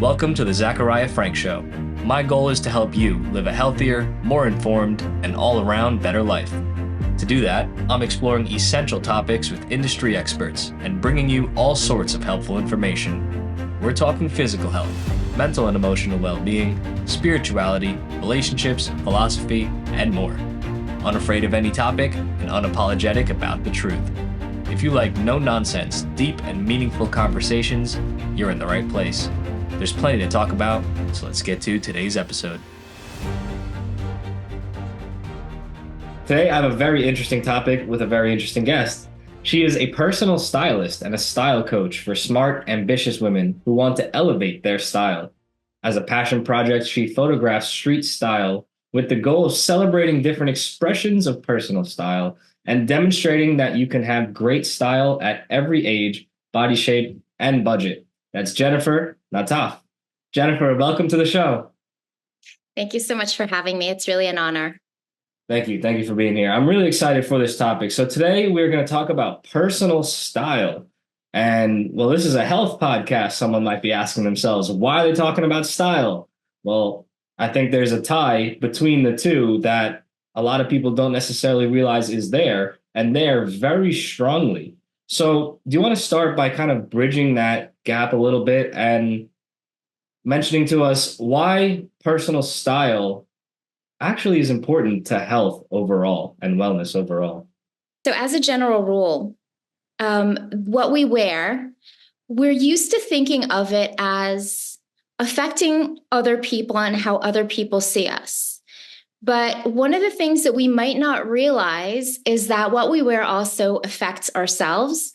Welcome to the Zakariya Frank Show. My goal is to help you live a healthier, more informed, and all-around better life. To do that, I'm exploring essential topics with industry experts and bringing you all sorts of helpful information. We're talking physical health, mental and emotional well-being, spirituality, relationships, philosophy, and more. Unafraid of any topic and unapologetic about the truth. If you like no-nonsense, deep and meaningful conversations, you're in the right place. There's plenty to talk about, so let's get to today's episode. Today, I have a very interesting topic with a very interesting guest. She is a personal stylist and a style coach for smart, ambitious women who want to elevate their style. As a passion project, she photographs street style with the goal of celebrating different expressions of personal style and demonstrating that you can have great style at every age, body shape, and budget. That's Jennifer Nataf. Jennifer, welcome to the show. Thank you so much for having me. It's really an honor. Thank you. Thank you for being here. I'm really excited for this topic. So today we're going to talk about personal style. And well, this is a health podcast. Someone might be asking themselves, why are they talking about style? Well, I think there's a tie between the two that a lot of people don't necessarily realize is there, and there very strongly. So do you want to start by kind of bridging that gap a little bit and mentioning to us why personal style actually is important to health overall and wellness overall? So as a general rule, what we wear, we're used to thinking of it as affecting other people and how other people see us. But one of the things that we might not realize is that what we wear also affects ourselves.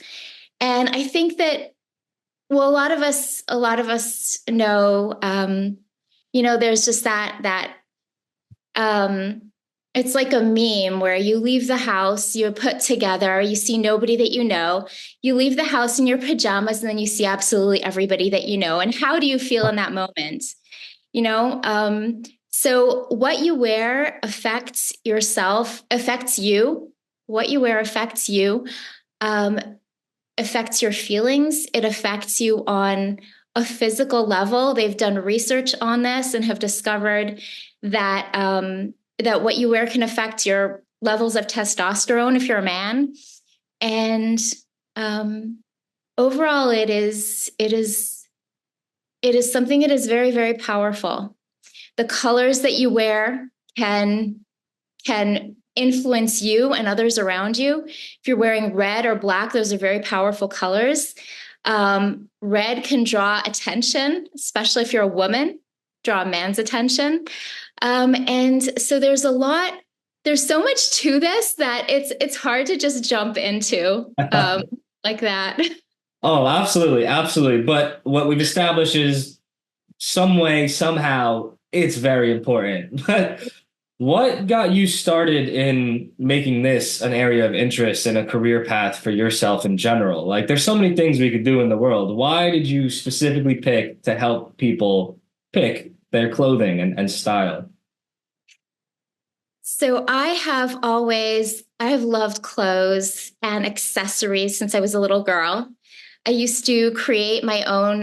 And I think that, well, a lot of us know, there's just that it's like a meme where you leave the house, you're put together, you see nobody that you know, you leave the house in your pajamas, and then you see absolutely everybody that you know. And how do you feel in that moment? So what you wear affects yourself, affects you. What you wear affects you, affects your feelings. It affects you on a physical level. They've done research on this and have discovered that that what you wear can affect your levels of testosterone if you're a man. And overall, it is something that is very, very powerful. The colors that you wear can influence you and others around you. If you're wearing red or black, those are very powerful colors. Red can draw attention, especially if you're a woman, draw a man's attention. And so there's so much to this that it's hard to just jump into like that. Oh, absolutely. Absolutely. But what we've established is some way, somehow, it's very important. But what got you started in making this an area of interest and a career path for yourself in general? Like, there's so many things we could do in the world. Why did you specifically pick to help people pick their clothing and style? So I have loved clothes and accessories since I was a little girl. I used to create my own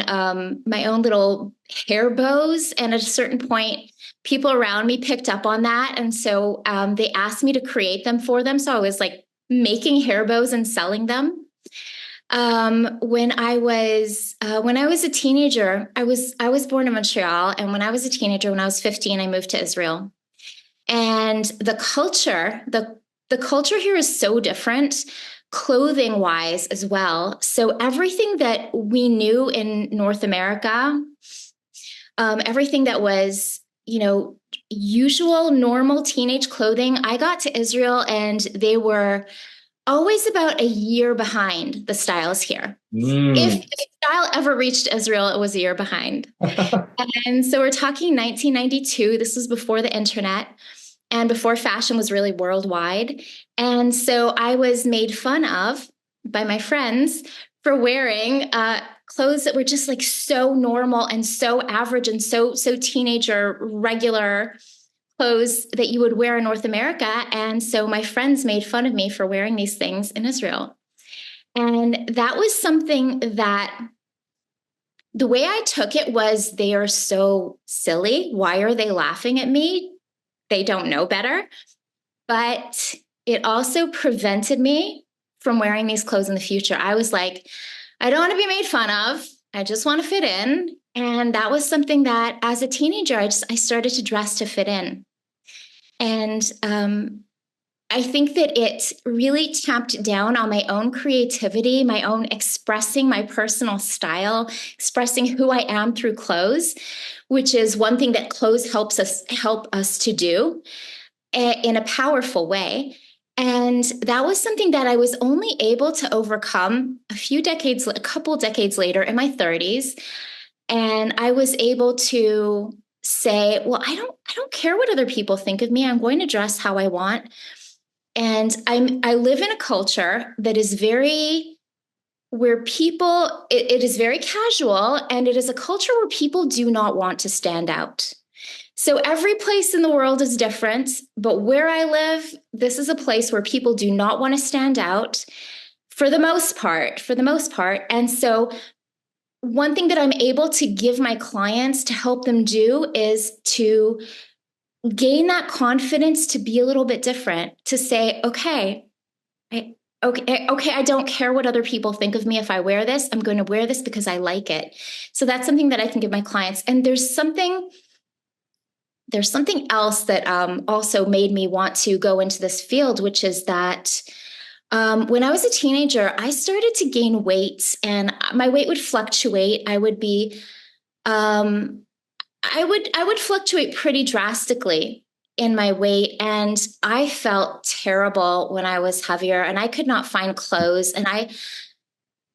little hair bows. And at a certain point, people around me picked up on that. And so they asked me to create them for them. So I was like making hair bows and selling them. When I was a teenager, I was born in Montreal. And when I was a teenager, when I was 15, I moved to Israel. And the culture here is so different, clothing wise as well. So everything that we knew in North America, everything that was, usual, normal teenage clothing, I got to Israel and they were always about a year behind the styles here. If style ever reached Israel, it was a year behind. And so we're talking 1992. This was before the internet and before fashion was really worldwide. And so I was made fun of by my friends for wearing clothes that were just like so normal and so average and so teenager regular clothes that you would wear in North America. And so my friends made fun of me for wearing these things in Israel. And that was something that the way I took it was, they are so silly. Why are they laughing at me? They don't know better. But it also prevented me from wearing these clothes in the future. I was like, I don't want to be made fun of. I just want to fit in. And that was something that as a teenager, I started to dress to fit in. And I think that it really tapped down on my own creativity, my own expressing my personal style, expressing who I am through clothes, which is one thing that clothes help us to do in a powerful way. And that was something that I was only able to overcome a couple decades later in my 30s. And I was able to say, well, I don't care what other people think of me. I'm going to dress how I want. And I live in a culture that is where people, it is very casual, and it is a culture where people do not want to stand out. So every place in the world is different, but where I live, this is a place where people do not want to stand out for the most part. And so one thing that I'm able to give my clients to help them do is to gain that confidence to be a little bit different, to say, okay, I don't care what other people think of me. If I wear this, I'm going to wear this because I like it. So that's something that I can give my clients. And there's something else that also made me want to go into this field, which is that when I was a teenager, I started to gain weight, and my weight would fluctuate. I would be I would fluctuate pretty drastically in my weight, and I felt terrible when I was heavier, and I could not find clothes. And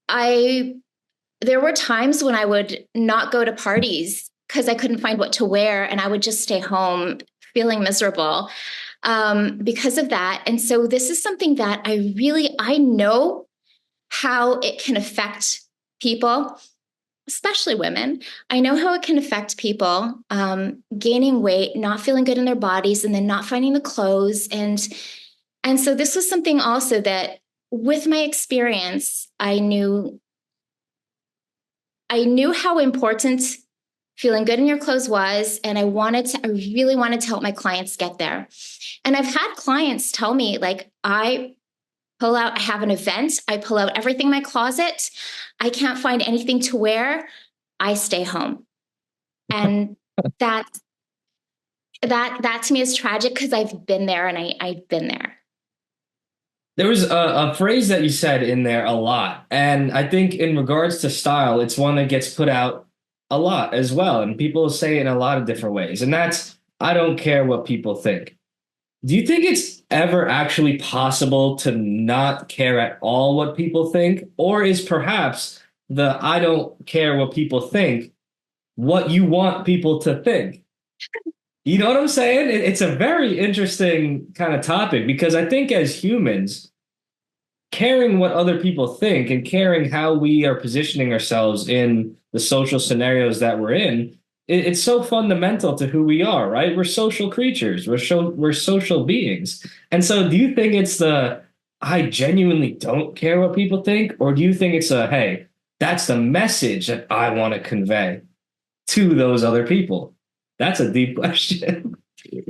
I there were times when I would not go to parties because I couldn't find what to wear, and I would just stay home feeling miserable because of that. And so this is something that I know how it can affect people, especially women. I know how it can affect people gaining weight, not feeling good in their bodies, and then not finding the clothes. And so this was something also that, with my experience, I knew how important feeling good in your clothes was. And I really wanted to help my clients get there. And I've had clients tell me, like, I have an event, I pull out everything in my closet, I can't find anything to wear, I stay home. And that to me is tragic, because I've been there, and I've been there. There was a phrase that you said in there a lot. And I think in regards to style, it's one that gets put out a lot as well. And people say it in a lot of different ways. And that's, I don't care what people think. Do you think it's ever actually possible to not care at all what people think? Or is perhaps the I don't care what people think what you want people to think? You know what I'm saying? It's a very interesting kind of topic, because I think as humans, caring what other people think and caring how we are positioning ourselves in the social scenarios that we're in, it's so fundamental to who we are, right? We're social creatures. We're social beings. And so do you think it's I genuinely don't care what people think? Or do you think it's hey, that's the message that I want to convey to those other people? That's a deep question.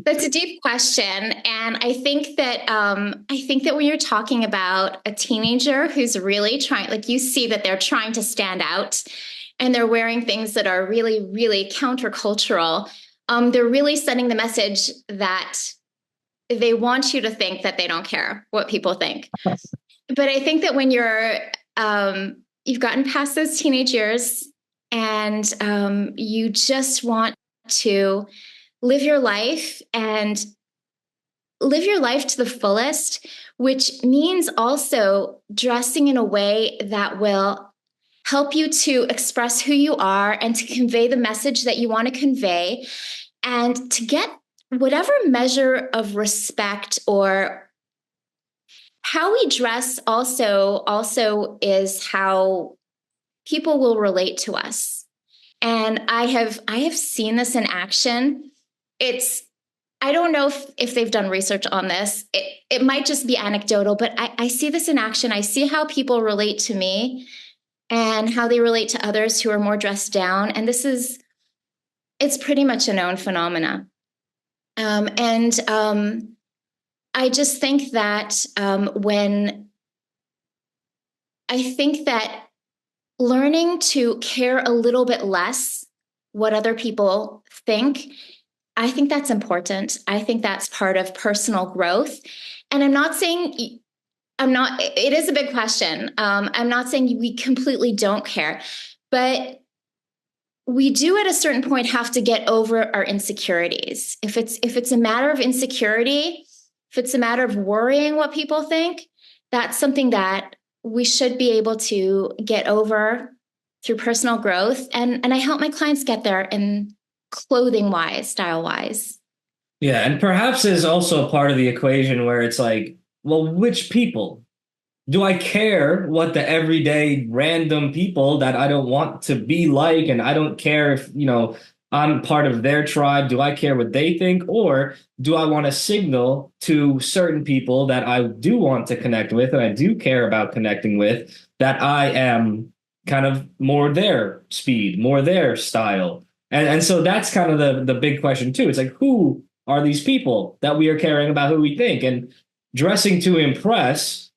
That's a deep question. And I think that when you're talking about a teenager who's really trying, like, you see that they're trying to stand out, and they're wearing things that are really, really countercultural, they're really sending the message that they want you to think that they don't care what people think. But I think that when you've gotten past those teenage years, and you just want to live your life and live your life to the fullest, which means also dressing in a way that will help you to express who you are and to convey the message that you want to convey, and to get whatever measure of respect. Or how we dress also is how people will relate to us. And I have seen this in action. I don't know if they've done research on this. It might just be anecdotal, but I see this in action. I see how people relate to me and how they relate to others who are more dressed down. And it's pretty much a known phenomena. And I just think that I think that learning to care a little bit less what other people think, I think that's important. I think that's part of personal growth. And it is a big question. I'm not saying we completely don't care, but we do at a certain point have to get over our insecurities. If it's a matter of insecurity, if it's a matter of worrying what people think, that's something that we should be able to get over through personal growth. And I help my clients get there in clothing wise, style wise. Yeah, and perhaps is also a part of the equation where it's like, well, which people? Do I care what the everyday random people that I don't want to be like, and I don't care if, I'm part of their tribe, do I care what they think? Or do I want to signal to certain people that I do want to connect with and I do care about connecting with that I am kind of more their speed, more their style? And so that's kind of the big question too. It's like, who are these people that we are caring about who we think? And dressing to impress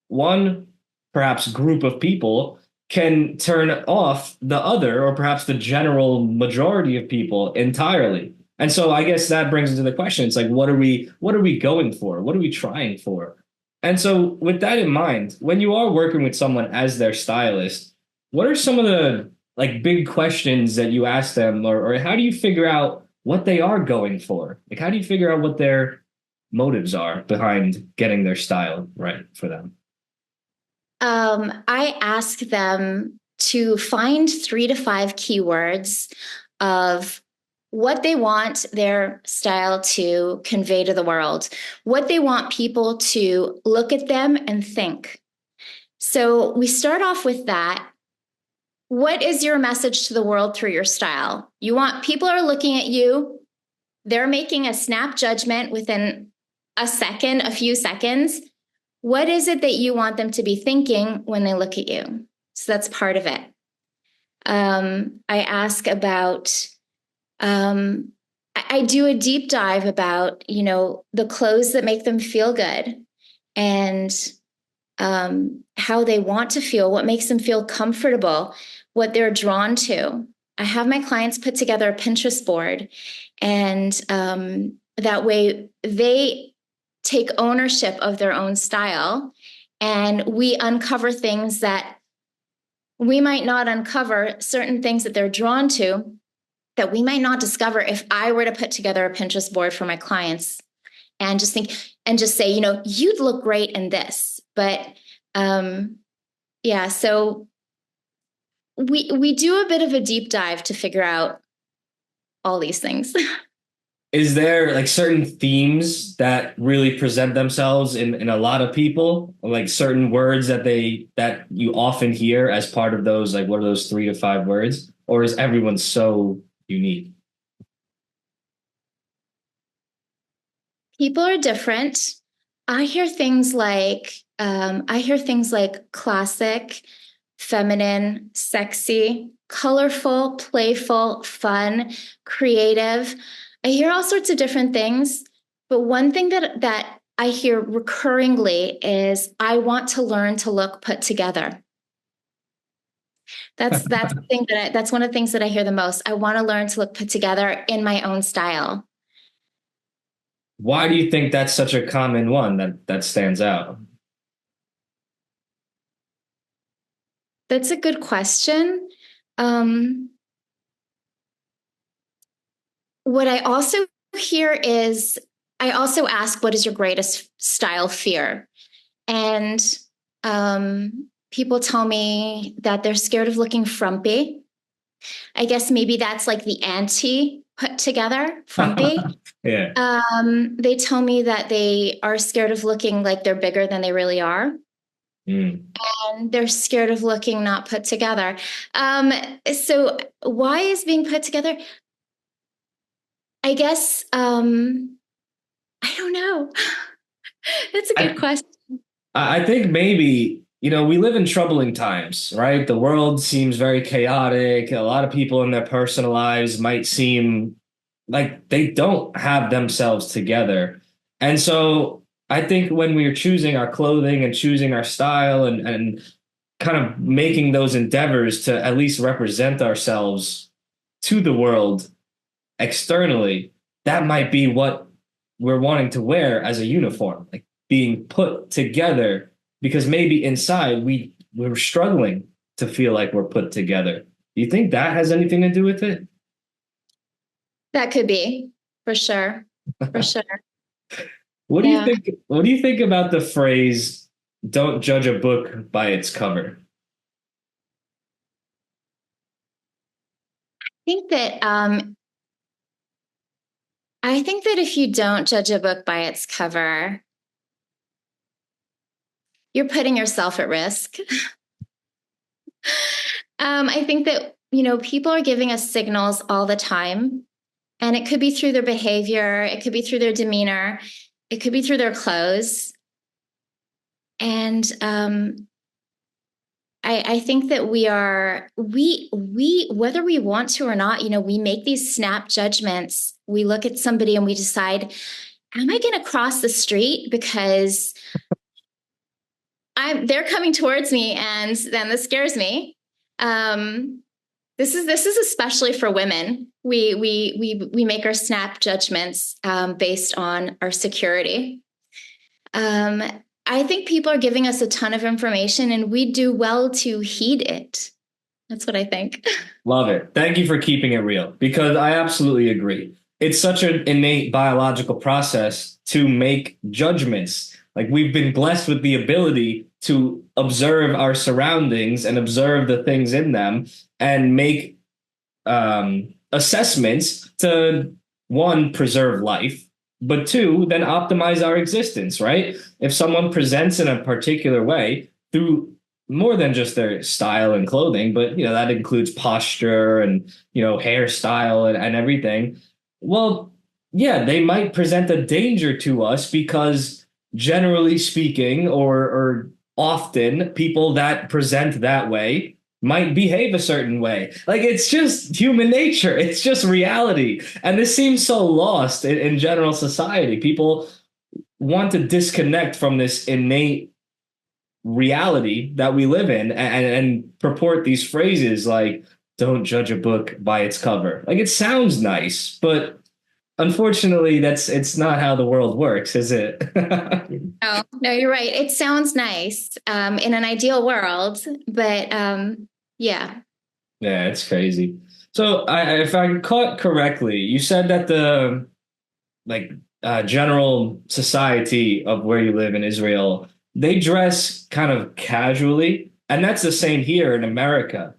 one perhaps group of people can turn off the other, or perhaps the general majority of people entirely. And so I guess that brings into the question. It's like, what are we going for? What are we trying for? And so with that in mind, when you are working with someone as their stylist, what are some of the like big questions that you ask them, or how do you figure out what they are going for? Like, how do you figure out what their motives are behind getting their style right for them? I ask them to find 3 to 5 keywords of what they want their style to convey to the world, what they want people to look at them and think. So we start off with that. What is your message to the world through your style? People are looking at you, they're making a snap judgment within a few seconds. What is it that you want them to be thinking when they look at you? So that's part of it. I ask about, I do a deep dive about, the clothes that make them feel good and how they want to feel, what makes them feel comfortable, what they're drawn to. I have my clients put together a Pinterest board, and that way they take ownership of their own style, and we uncover things that we might not uncover, certain things that they're drawn to that we might not discover if I were to put together a Pinterest board for my clients and just say, you'd look great in this. But so we do a bit of a deep dive to figure out all these things. Is there like certain themes that really present themselves in a lot of people, like certain words that you often hear as part of those, like what are those 3 to 5 words? Or is everyone so unique? People are different. I hear things like classic, feminine, sexy, colorful, playful, fun, creative. I hear all sorts of different things, but one thing that I hear recurringly is I want to learn to look put together. That's the thing that's one of the things that I hear the most. I want to learn to look put together in my own style. Why do you think that's such a common one that stands out? That's a good question. What I also hear is I also ask, what is your greatest style fear? And people tell me that they're scared of looking frumpy. I guess maybe that's like the anti put together, frumpy. Yeah. They tell me that they are scared of looking like they're bigger than they really are. Mm. And they're scared of looking not put together. So why is being put together? I guess, I don't know. That's a good question. I think maybe we live in troubling times, right? The world seems very chaotic. A lot of people in their personal lives might seem like they don't have themselves together. And so I think when we're choosing our clothing and choosing our style and kind of making those endeavors to at least represent ourselves to the world externally, that might be what we're wanting to wear as a uniform, like being put together, because maybe inside we're struggling to feel like we're put together. Do you think that has anything to do with it? That could be, for sure. For sure. What do you Yeah. think? What do you think about the phrase "Don't judge a book by its cover"? think that I think that if you don't judge a book by its cover, you're putting yourself at risk. I think that, people are giving us signals all the time, and it could be through their behavior, it could be through their demeanor, it could be through their clothes. And I think that we whether we want to or not, we make these snap judgments. We look at somebody and we decide, am I going to cross the street because they're coming towards me, and then this scares me. This is especially for women. We make our snap judgments based on our security. I think people are giving us a ton of information, and we do well to heed it. That's what I think. Love it. Thank you for keeping it real, because I absolutely agree. It's such an innate biological process to make judgments. Like, we've been blessed with the ability to observe our surroundings and observe the things in them and make assessments to, one, preserve life, but two, then optimize our existence, right? If someone presents in a particular way through more than just their style and clothing, but that includes posture and hairstyle and everything. Well, yeah, they might present a danger to us because, generally speaking, or often, people that present that way might behave a certain way. Like, it's just human nature. It's just reality. And this seems so lost in general society. People want to disconnect from this innate reality that we live in and purport these phrases like, don't judge a book by its cover. Like, it sounds nice, but unfortunately it's not how the world works, is it? No, you're right. It sounds nice in an ideal world, but yeah. Yeah, it's crazy. So if I caught correctly, you said that the like general society of where you live in Israel, they dress kind of casually, and that's the same here in America.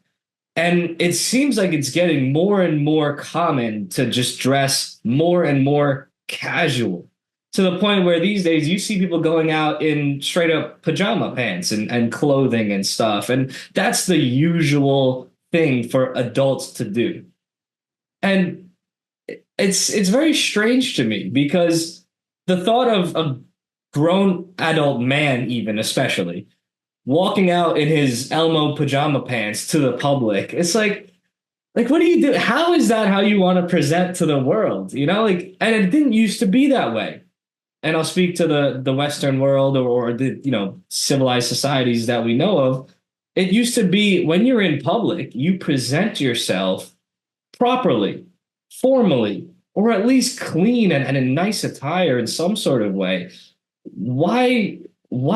And it seems like it's getting more and more common to just dress more and more casual, to the point where these days you see people going out in straight up pajama pants and clothing and stuff. And that's the usual thing for adults to do. And it's very strange to me, because the thought of a grown adult man, even especially, walking out in his Elmo pajama pants to the public, it's like, what do you do? How is that how you want to present to the world? Like, and it didn't used to be that way. And I'll speak to the Western world, or the civilized societies that we know of. It used to be, when you're in public, you present yourself properly, formally, or at least clean and in nice attire in some sort of way. Why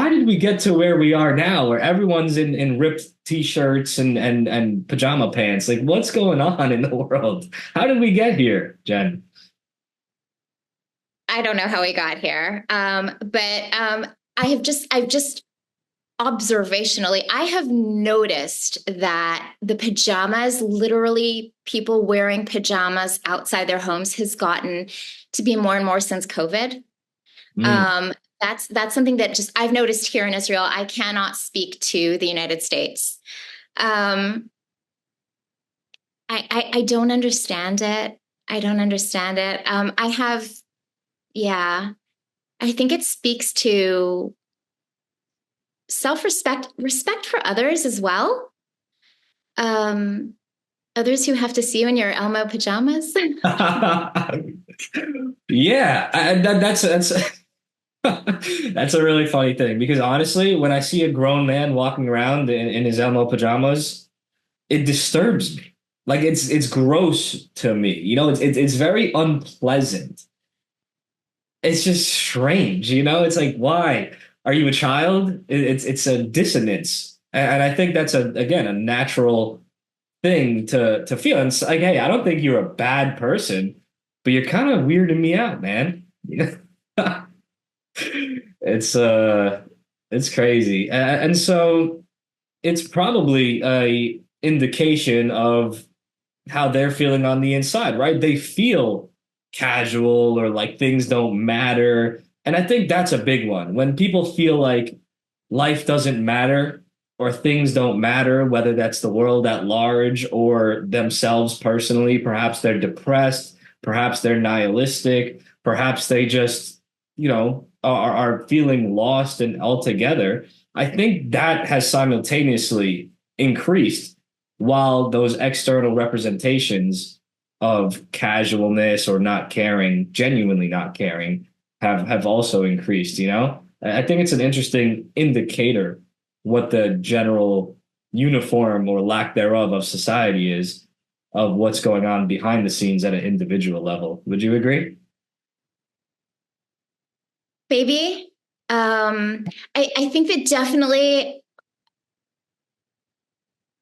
did we get to where we are now, where everyone's in ripped t-shirts and pajama pants? Like, what's going on in the world? How did we get here, Jen? I don't know how we got here. But I've just observationally, I have noticed that the pajamas, literally people wearing pajamas outside their homes, has gotten to be more and more since COVID. Mm. That's something that just I've noticed here in Israel. I cannot speak to the United States. I don't understand it. I don't understand it. Yeah, I think it speaks to self-respect, respect for others as well. Others who have to see you in your Elmo pajamas. Yeah, that's that's a really funny thing because honestly, when I see a grown man walking around in his Elmo pajamas, it disturbs me. Like it's gross to me. You know, it's very unpleasant. It's just strange. You know, it's like why are you a child? It's a dissonance, and I think that's again a natural thing to feel. And it's like, hey, I don't think you're a bad person, but you're kind of weirding me out, man. It's it's crazy. And so it's probably a indication of how they're feeling on the inside, right? They feel casual or like things don't matter. And I think that's a big one. When people feel like life doesn't matter or things don't matter, whether that's the world at large or themselves personally, perhaps they're depressed, perhaps they're nihilistic, perhaps they just, are feeling lost and altogether. I think that has simultaneously increased while those external representations of casualness or not caring, genuinely not caring, have also increased, I think it's an interesting indicator what the general uniform or lack thereof of society is of what's going on behind the scenes at an individual level. Would you agree? Maybe. I think that definitely,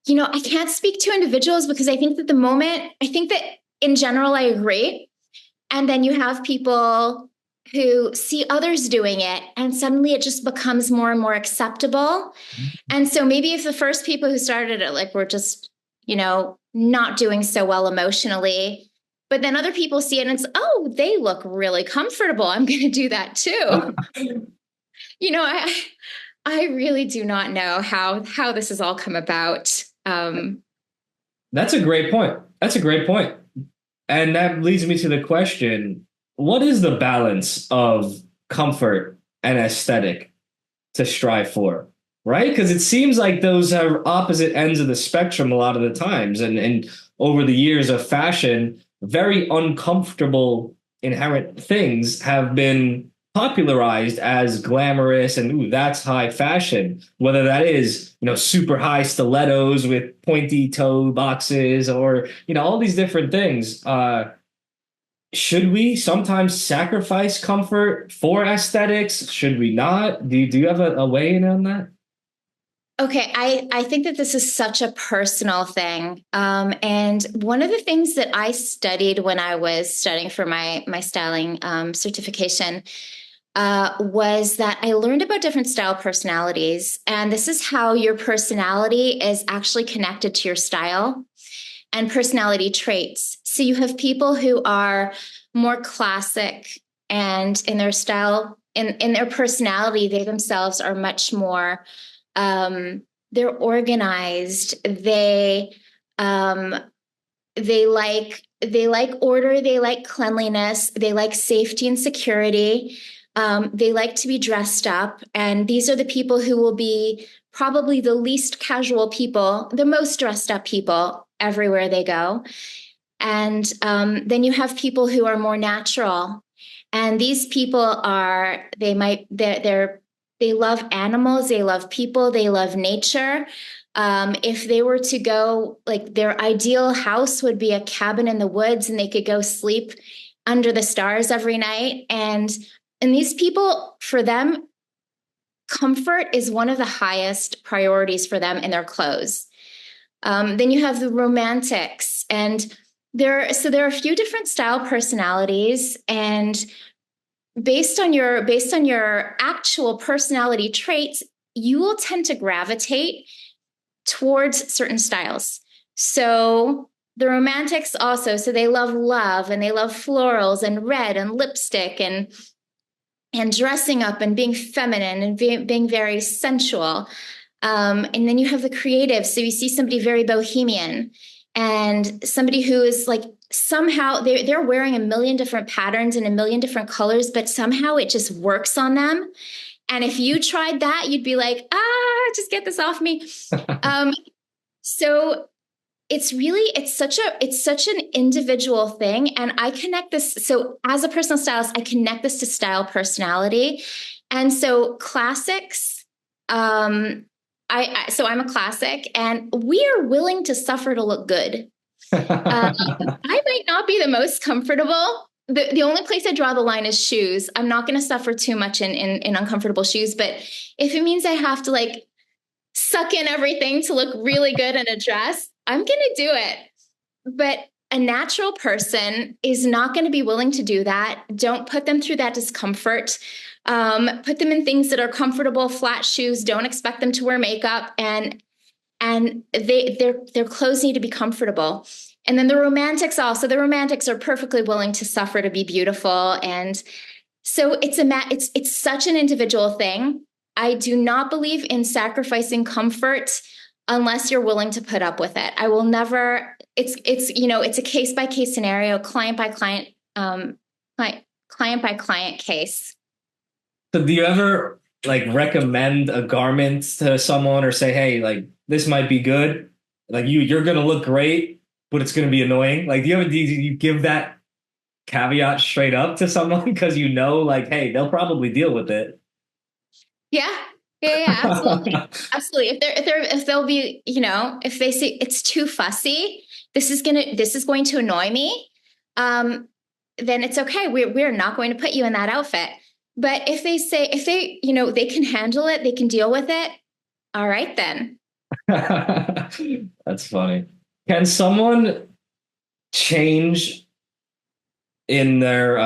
I can't speak to individuals because I think that in general, I agree. And then you have people who see others doing it, and suddenly it just becomes more and more acceptable. And so maybe if the first people who started it, like, were just, not doing so well emotionally, but then other people see it and it's, oh, they look really comfortable, I'm going to do that too. I really do not know how this has all come about. That's a great point. That's a great point. And that leads me to the question, what is the balance of comfort and aesthetic to strive for? Right? Because it seems like those are opposite ends of the spectrum a lot of the times. And over the years of fashion, very uncomfortable inherent things have been popularized as glamorous and ooh, that's high fashion, whether that is, super high stilettos with pointy toe boxes or, all these different things. Should we sometimes sacrifice comfort for aesthetics? Should we not? Do you have a weigh in on that? Okay, I think that this is such a personal thing. And one of the things that I studied when I was studying for my styling certification was that I learned about different style personalities. And this is how your personality is actually connected to your style and personality traits. So you have people who are more classic, and in their style, in their personality, they themselves are much more they're organized. They like order. They like cleanliness. They like safety and security. They like to be dressed up. And these are the people who will be probably the least casual people, the most dressed up people everywhere they go. And then you have people who are more natural. And these people they love animals, they love people, they love nature. If they were to go, like, their ideal house would be a cabin in the woods and they could go sleep under the stars every night. And these people, for them, comfort is one of the highest priorities for them in their clothes. Then you have the romantics, and there are a few different style personalities, and based on your actual personality traits, you will tend to gravitate towards certain styles. So the romantics also, so they love and they love florals and red and lipstick and dressing up and being feminine and being very sensual. And then you have the creatives. So you see somebody very bohemian and somebody who is like, somehow they're wearing a million different patterns and a million different colors, but somehow it just works on them. And if you tried that, you'd be like, just get this off me. So it's such an individual thing. And I connect this. So as a personal stylist, I connect this to style personality. And so classics, so I'm a classic, and we are willing to suffer to look good. I might not be the most comfortable. The only place I draw the line is shoes. I'm not going to suffer too much in uncomfortable shoes, but if it means I have to like suck in everything to look really good in a dress, I'm going to do it. But a natural person is not going to be willing to do that. Don't put them through that discomfort. Put them in things that are comfortable, flat shoes. Don't expect them to wear makeup, and their clothes need to be comfortable. And then the romantics are perfectly willing to suffer to be beautiful. And so it's such an individual thing. I do not believe in sacrificing comfort unless you're willing to put up with it. I will never, it's a case by case scenario, client by client case. So do you ever like recommend a garment to someone or say, hey, like this might be good. Like you're going to look great, but it's going to be annoying. Like do you give that caveat straight up to someone because you know, like, hey, they'll probably deal with it. Yeah, absolutely. Absolutely. If they'll be, if they say it's too fussy, this is going to annoy me, then it's okay. We're not going to put you in that outfit. But if they can handle it, they can deal with it. All right, then. That's funny. Can someone change in their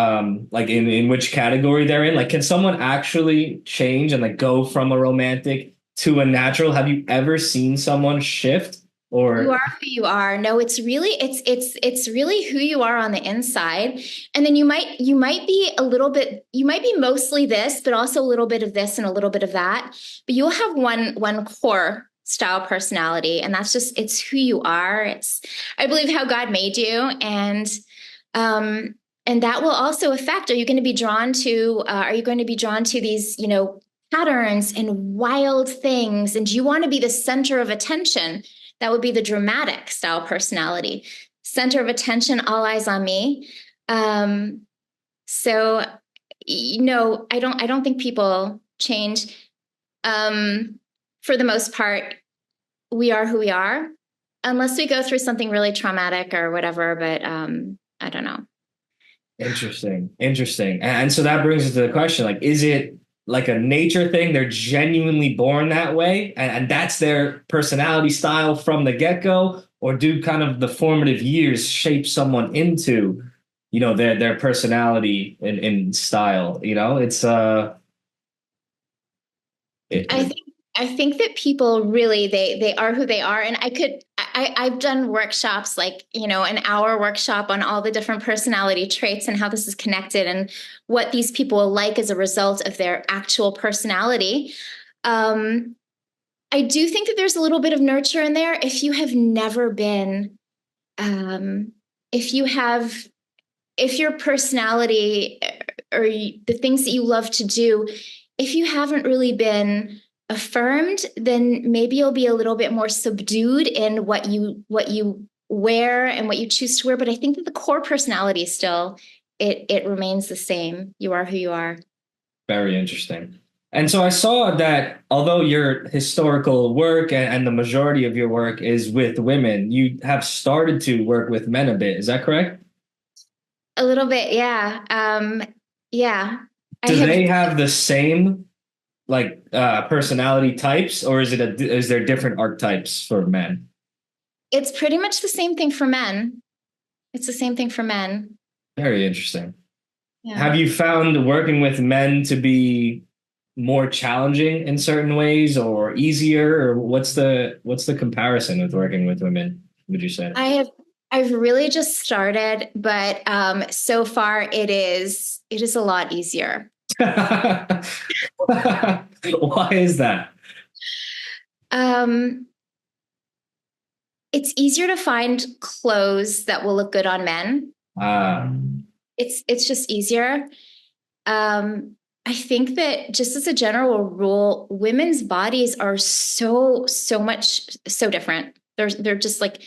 like in which category they're in? Like can someone actually change and like go from a romantic to a natural? Have you ever seen someone shift? Or you are who you are. No, it's really who you are on the inside. And then you might be mostly this, but also a little bit of this and a little bit of that. But you'll have one core style personality, and it's who you are. I believe how God made you, and that will also affect, are you going to be drawn to these, patterns and wild things? And do you want to be the center of attention? That would be the dramatic style personality. Center of attention, all eyes on me. So, I don't think people change. For the most part, we are who we are, unless we go through something really traumatic or whatever. But I don't know. Interesting. And so that brings us to the question, like, is it like a nature thing? They're genuinely born that way and that's their personality style from the get-go? Or do kind of the formative years shape someone into, their personality in style? It's I think that people really they are who they are. And I've done workshops, like, an hour workshop on all the different personality traits and how this is connected and what these people will like as a result of their actual personality. I do think that there's a little bit of nurture in there. If you have never been, if your personality or the things that you love to do, if you haven't really been affirmed, then maybe you'll be a little bit more subdued in what you wear and what you choose to wear. But I think that the core personality still, it remains the same. You are who you are. very interesting. And so I saw that although your historical work and the majority of your work is with women, you have started to work with men a bit. Is that correct? A little bit, yeah. Yeah. Do they have the same like personality types, or is there different archetypes for men? It's pretty much the same thing for men. It's the same thing for men. Very interesting. Yeah. Have you found working with men to be more challenging in certain ways or easier, or what's the comparison with working with women, would you say? I've really just started, but so far it is a lot easier. Why is that? It's easier to find clothes that will look good on men. It's just easier. I think that just as a general rule, women's bodies are so different. They're just like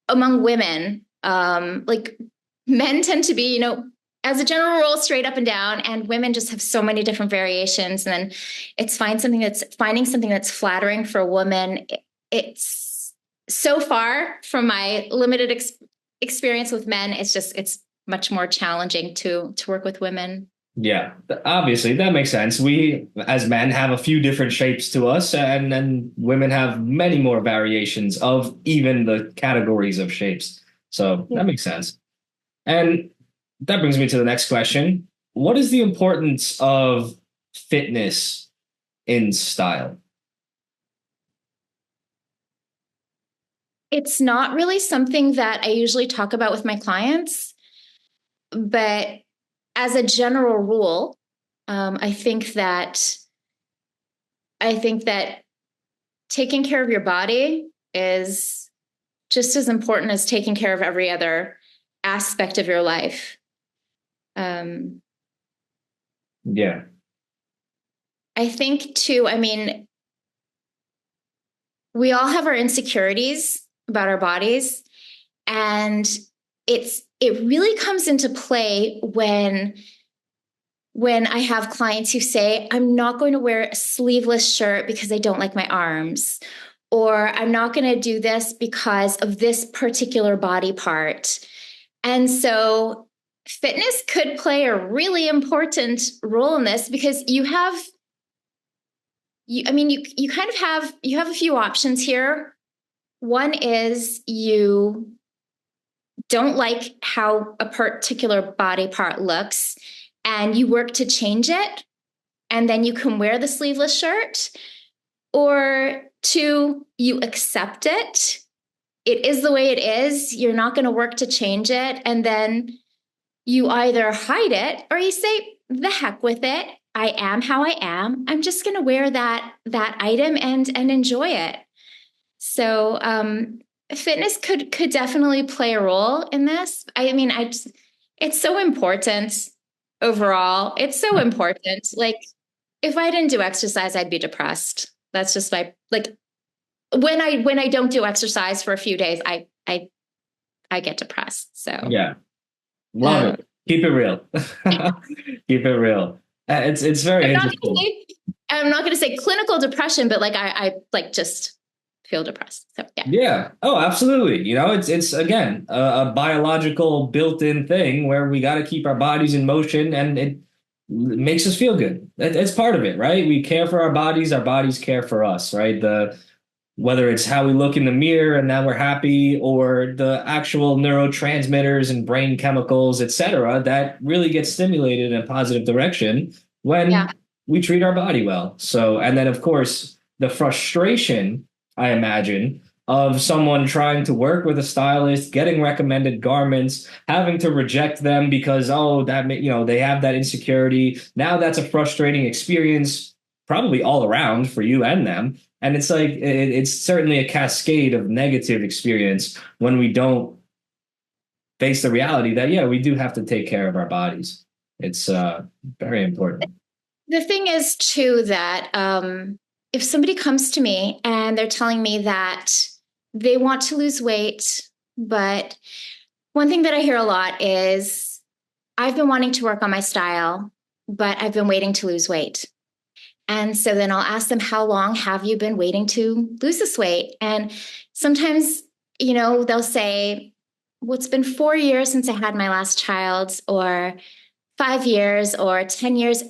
among women, like men tend to be, as a general rule, straight up and down, and women just have so many different variations. And then it's finding something that's flattering for a woman. It's so far from my limited experience with men. It's much more challenging to work with women. Yeah, obviously that makes sense. We, as men, have a few different shapes to us, and then women have many more variations of even the categories of shapes. So that makes sense. And that brings me to the next question. What is the importance of fitness in style? It's not really something that I usually talk about with my clients, but as a general rule, I think that taking care of your body is just as important as taking care of every other aspect of your life. Yeah. I think too, I mean, we all have our insecurities about our bodies, and it really comes into play when I have clients who say, I'm not going to wear a sleeveless shirt because I don't like my arms, or I'm not going to do this because of this particular body part. And so fitness could play a really important role in this, because you kind of have a few options here. One is you don't like how a particular body part looks and you work to change it, and then you can wear the sleeveless shirt. Or two, you accept it. It is the way it is. You're not going to work to change it. And then you either hide it or you say, the heck with it. I am how I am. I'm just going to wear that item and enjoy it. So fitness could definitely play a role in this. I mean, it's so important overall. It's so important. Like, if I didn't do exercise, I'd be depressed. That's just like when I don't do exercise for a few days, I get depressed. So Yeah. Love it. Keep it real. Keep it real. It's very interesting. I'm not gonna say clinical depression, but like I like just feel depressed. So yeah. Yeah. Oh, absolutely. It's again a biological built-in thing where we got to keep our bodies in motion, and it makes us feel good. It's part of it, right? We care for our bodies care for us, right? Whether it's how we look in the mirror and now we're happy, or the actual neurotransmitters and brain chemicals, et cetera, that really get stimulated in a positive direction when we treat our body well. So, and then of course, the frustration, I imagine, of someone trying to work with a stylist, getting recommended garments, having to reject them because, they have that insecurity. Now that's a frustrating experience, probably all around for you and them. And it's like, it's certainly a cascade of negative experience when we don't face the reality that, we do have to take care of our bodies. It's very important. The thing is too that if somebody comes to me and they're telling me that they want to lose weight, but one thing that I hear a lot is, I've been wanting to work on my style, but I've been waiting to lose weight. And so then I'll ask them, how long have you been waiting to lose this weight? And sometimes, they'll say, well, it's been 4 years since I had my last child, or 5 years, or 10 years.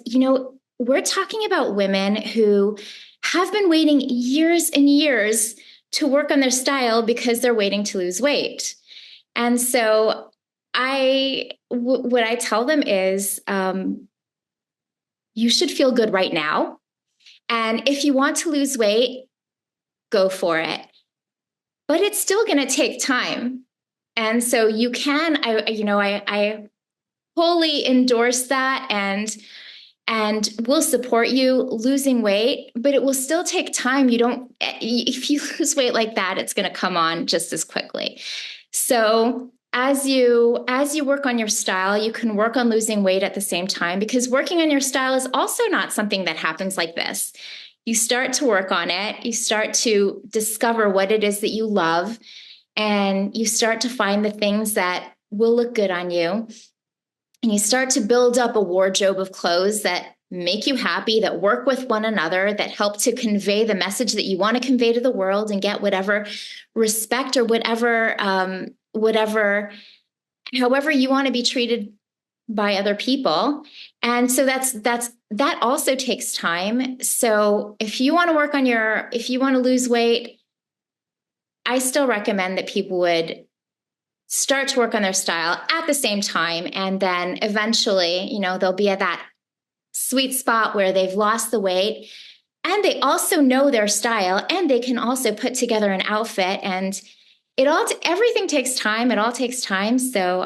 We're talking about women who have been waiting years and years to work on their style because they're waiting to lose weight. And so what I tell them is, you should feel good right now. And if you want to lose weight, go for it. But it's still going to take time. And so you can, I wholly endorse that and will support you losing weight, but it will still take time. If you lose weight like that, it's going to come on just as quickly. So as you work on your style, you can work on losing weight at the same time, because working on your style is also not something that happens like this. You start to work on it, you start to discover what it is that you love, and you start to find the things that will look good on you. And you start to build up a wardrobe of clothes that make you happy, that work with one another, that help to convey the message that you want to convey to the world and get whatever respect or however you want to be treated by other people. And so that also takes time. So if you want to lose weight, I still recommend that people would start to work on their style at the same time. And then eventually, they'll be at that sweet spot where they've lost the weight and they also know their style, and they can also put together an outfit. And everything takes time. It all takes time. So,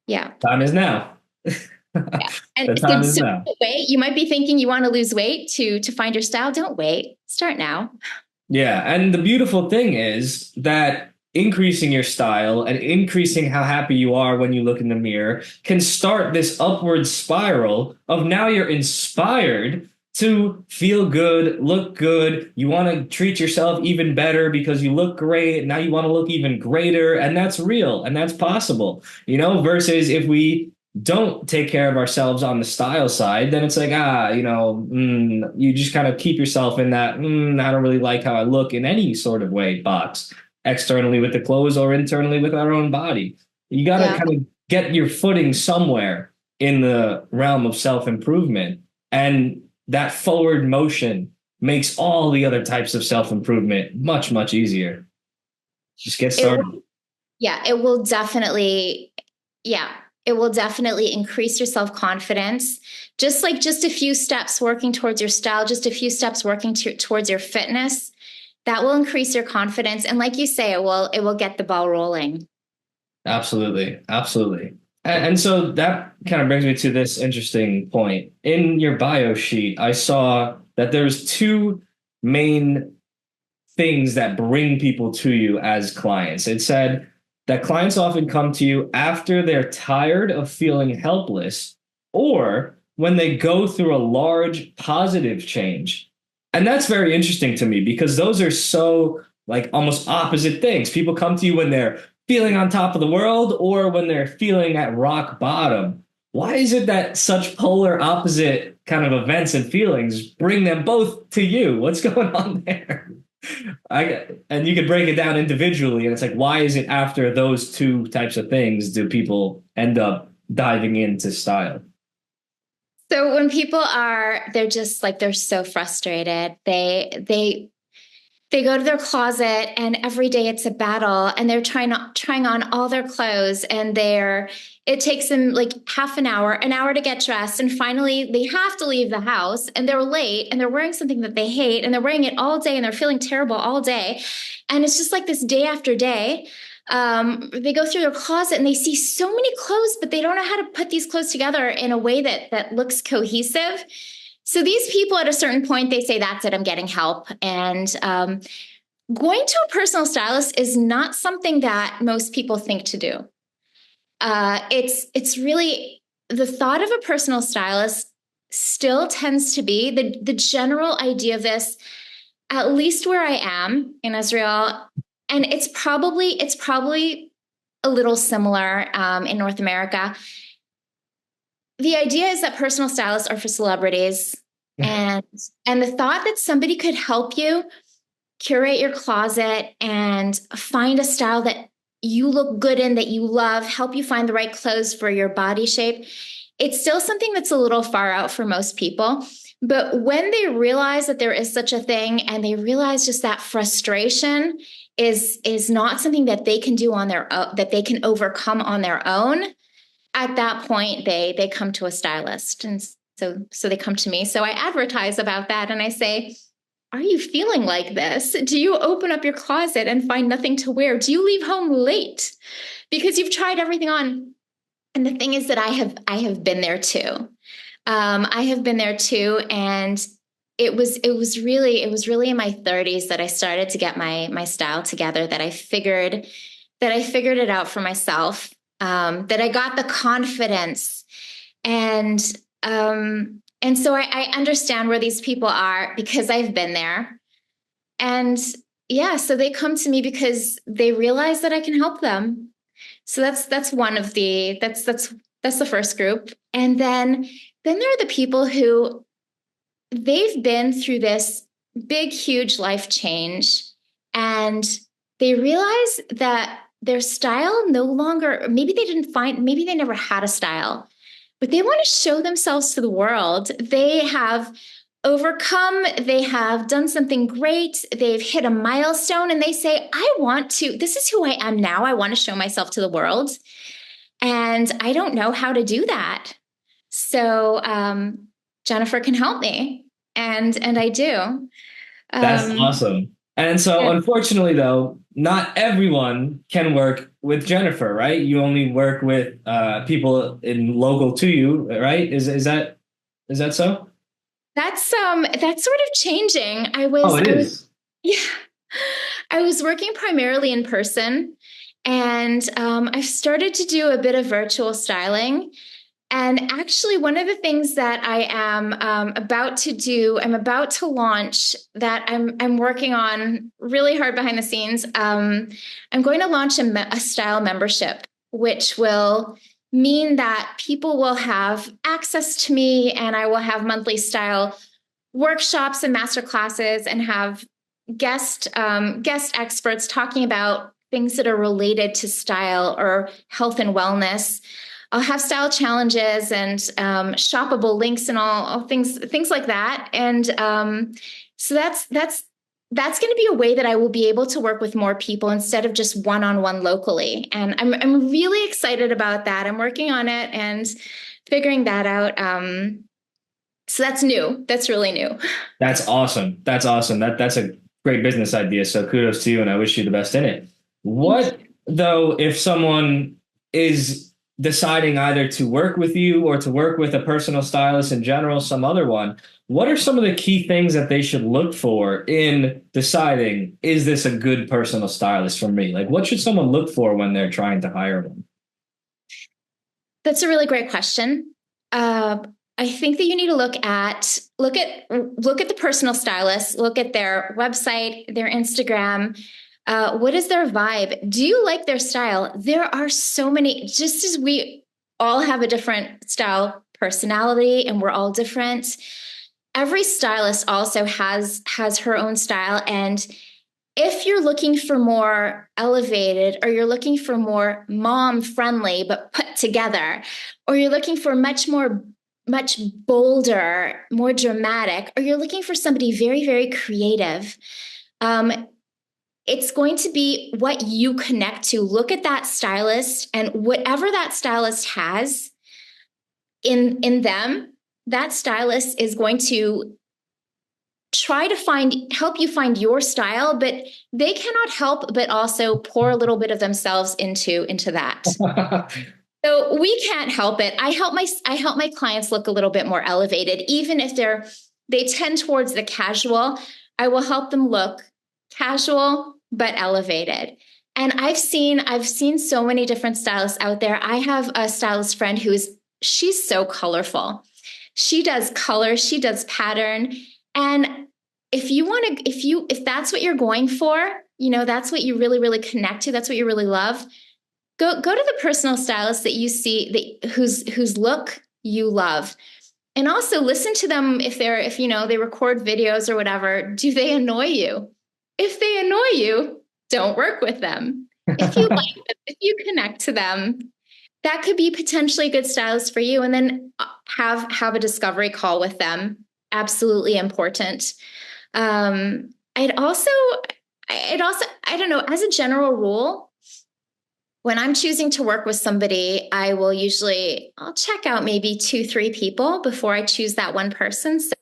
yeah. Time is now. Yeah. And The time is now. Wait, you might be thinking you want to lose weight to find your style. Don't wait. Start now. Yeah. And the beautiful thing is that increasing your style and increasing how happy you are when you look in the mirror can start this upward spiral of now you're inspired to feel good, look good. You want to treat yourself even better because you look great. Now you want to look even greater. And that's real and that's possible, versus if we don't take care of ourselves on the style side, then it's like, you just kind of keep yourself in that, I don't really like how I look in any sort of way box, externally with the clothes or internally with our own body. You got to kind of get your footing somewhere in the realm of self-improvement. And that forward motion makes all the other types of self-improvement much, much easier. Just get started. It will definitely increase your self-confidence. Just a few steps working towards your style, just a few steps working towards your fitness, that will increase your confidence. And like you say, it will get the ball rolling. Absolutely. Absolutely. And so that kind of brings me to this interesting point. In your bio sheet, I saw that there's two main things that bring people to you as clients. It said that clients often come to you after they're tired of feeling helpless or when they go through a large positive change. And that's very interesting to me because those are so like almost opposite things. People come to you when they're feeling on top of the world or when they're feeling at rock bottom. Why is it that such polar opposite kind of events and feelings bring them both to you? What's going on there? And you could break it down individually. And it's like, why is it after those two types of things do people end up diving into style? So when people they're just like, they're so frustrated. They go to their closet and every day it's a battle and they're trying on all their clothes and it takes them like half an hour to get dressed. And finally they have to leave the house and they're late and they're wearing something that they hate and they're wearing it all day and they're feeling terrible all day. And it's just like this day after day. They go through their closet and they see so many clothes, but they don't know how to put these clothes together in a way that looks cohesive. So these people at a certain point, they say, that's it, I'm getting help. And going to a personal stylist is not something that most people think to do. It's really the thought of a personal stylist still tends to be the general idea of this, at least where I am in Israel. And it's probably a little similar in North America. The idea is that personal stylists are for celebrities. And the thought that somebody could help you curate your closet and find a style that you look good in, that you love, help you find the right clothes for your body shape, it's still something that's a little far out for most people. But when they realize that there is such a thing and they realize just that frustration is not something that they can do on their own, that they can overcome on their own, at that point they come to a stylist. And so they come to me. So I advertise about that and I say, are you feeling like this? Do you open up your closet and find nothing to wear? Do you leave home late because you've tried everything on? And the thing is that I have been there too. I have been there too. And it was really in my 30s that I started to get my style together, that I figured that I figured it out for myself, that I got the confidence. And so I understand where these people are because I've been there. And yeah, so they come to me because they realize that I can help them. So that's one of the that's the first group. And then there are the people who they've been through this big, huge life change, and they realize that their style no longer, maybe maybe they never had a style, but they want to show themselves to the world. They have overcome, they have done something great, they've hit a milestone, and they say, this is who I am now. I want to show myself to the world. And I don't know how to do that. So Jennifer can help me. And I do. That's awesome. And so, unfortunately, though, not everyone can work with Jennifer, right? You only work with people local to you, right? Is that so? That's sort of changing. It is. Yeah, I was working primarily in person, and I've started to do a bit of virtual styling. And actually, one of the things that I am about to do, I'm about to launch that I'm working on really hard behind the scenes. I'm going to launch a style membership, which will mean that people will have access to me, and I will have monthly style workshops and master classes, and have guest experts talking about things that are related to style or health and wellness. I'll have style challenges and shoppable links and all things like that. And so that's going to be a way that I will be able to work with more people instead of just one-on-one locally. And I'm really excited about that. I'm working on it and figuring that out. So that's new. That's really new. That's awesome. That's awesome. That's a great business idea. So kudos to you, and I wish you the best in it. What though, if someone is deciding either to work with you or to work with a personal stylist in general, some other one, what are some of the key things that they should look for in deciding, is this a good personal stylist for me? Like, what should someone look for when they're trying to hire one? That's a really great question. I think that you need to look at the personal stylist, look at their website, their Instagram. What is their vibe? Do you like their style? There are so many, just as we all have a different style personality and we're all different. Every stylist also has her own style. And if you're looking for more elevated, or you're looking for more mom friendly, but put together, or you're looking for much bolder, more dramatic, or you're looking for somebody very, very creative, it's going to be what you connect to. Look at that stylist, and whatever that stylist has in them, that stylist is going to try to help you find your style, but they cannot help but also pour a little bit of themselves into that. So we can't help it. I help my clients look a little bit more elevated, even if they tend towards the casual. I will help them look casual but elevated. And I've seen so many different stylists out there. I have a stylist friend she's so colorful. She does color, she does pattern. And if that's what you're going for, that's what you really, really connect to, that's what you really love, go to the personal stylist that you see, whose look you love. And also listen to them if they record videos or whatever. Do they annoy you? If they annoy you, don't work with them. If you like them, if you connect to them, that could be potentially a good stylist for you. And then have a discovery call with them. Absolutely important. I don't know, as a general rule, when I'm choosing to work with somebody, I'll check out maybe 2-3 people before I choose that one person. So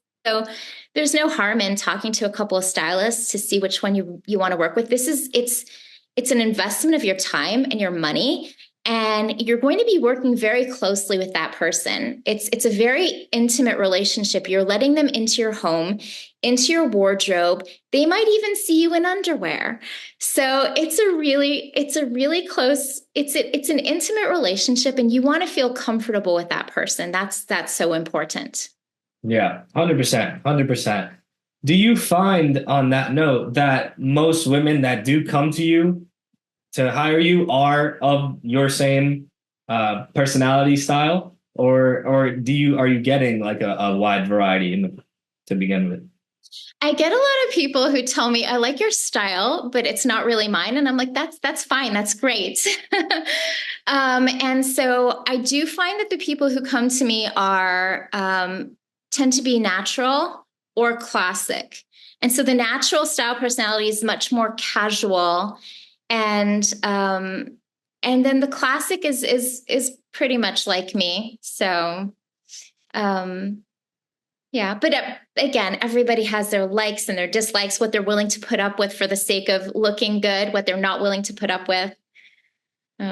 there's no harm in talking to a couple of stylists to see which one you want to work with. It's an investment of your time and your money, and you're going to be working very closely with that person. It's a very intimate relationship. You're letting them into your home, into your wardrobe. They might even see you in underwear. So it's a really close, it's an intimate relationship, and you want to feel comfortable with that person. That's so important. Yeah, 100%, 100%. Do you find on that note that most women that do come to you to hire you are of your same personality style, or are you getting like a wide variety to begin with? I get a lot of people who tell me, I like your style, but it's not really mine. And I'm like, that's fine. That's great. And so I do find that the people who come to me are tend to be natural or classic. And so the natural style personality is much more casual, and then the classic is pretty much like me. So yeah, but again, everybody has their likes and their dislikes, what they're willing to put up with for the sake of looking good, what they're not willing to put up with.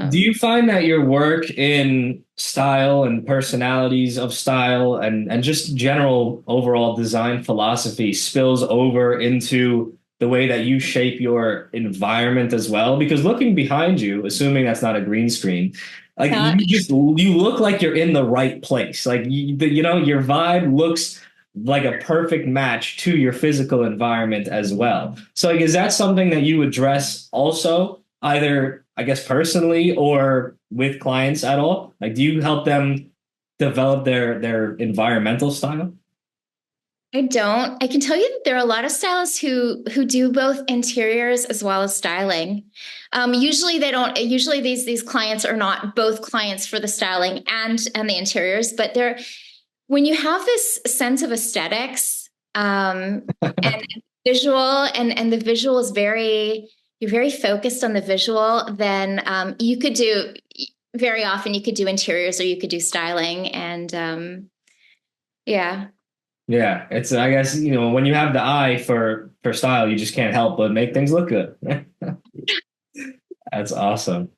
Do you find that your work in style and personalities of style and just general overall design philosophy spills over into the way that you shape your environment as well? Because looking behind you, assuming that's not a green screen, like you look like you're in the right place. Like your vibe looks like a perfect match to your physical environment as well. So like, is that something that you address also, either I guess personally or with clients at all? Like, do you help them develop their environmental style? I don't. I can tell you that there are a lot of stylists who do both interiors as well as styling. Usually they don't. Usually these clients are not both clients for the styling and the interiors. But they're when you have this sense of aesthetics and visual, and the visual is you're very focused on the visual, then you could do very often you could do interiors or you could do styling, and yeah. Yeah, it's I guess when you have the eye for style, you just can't help but make things look good. That's awesome.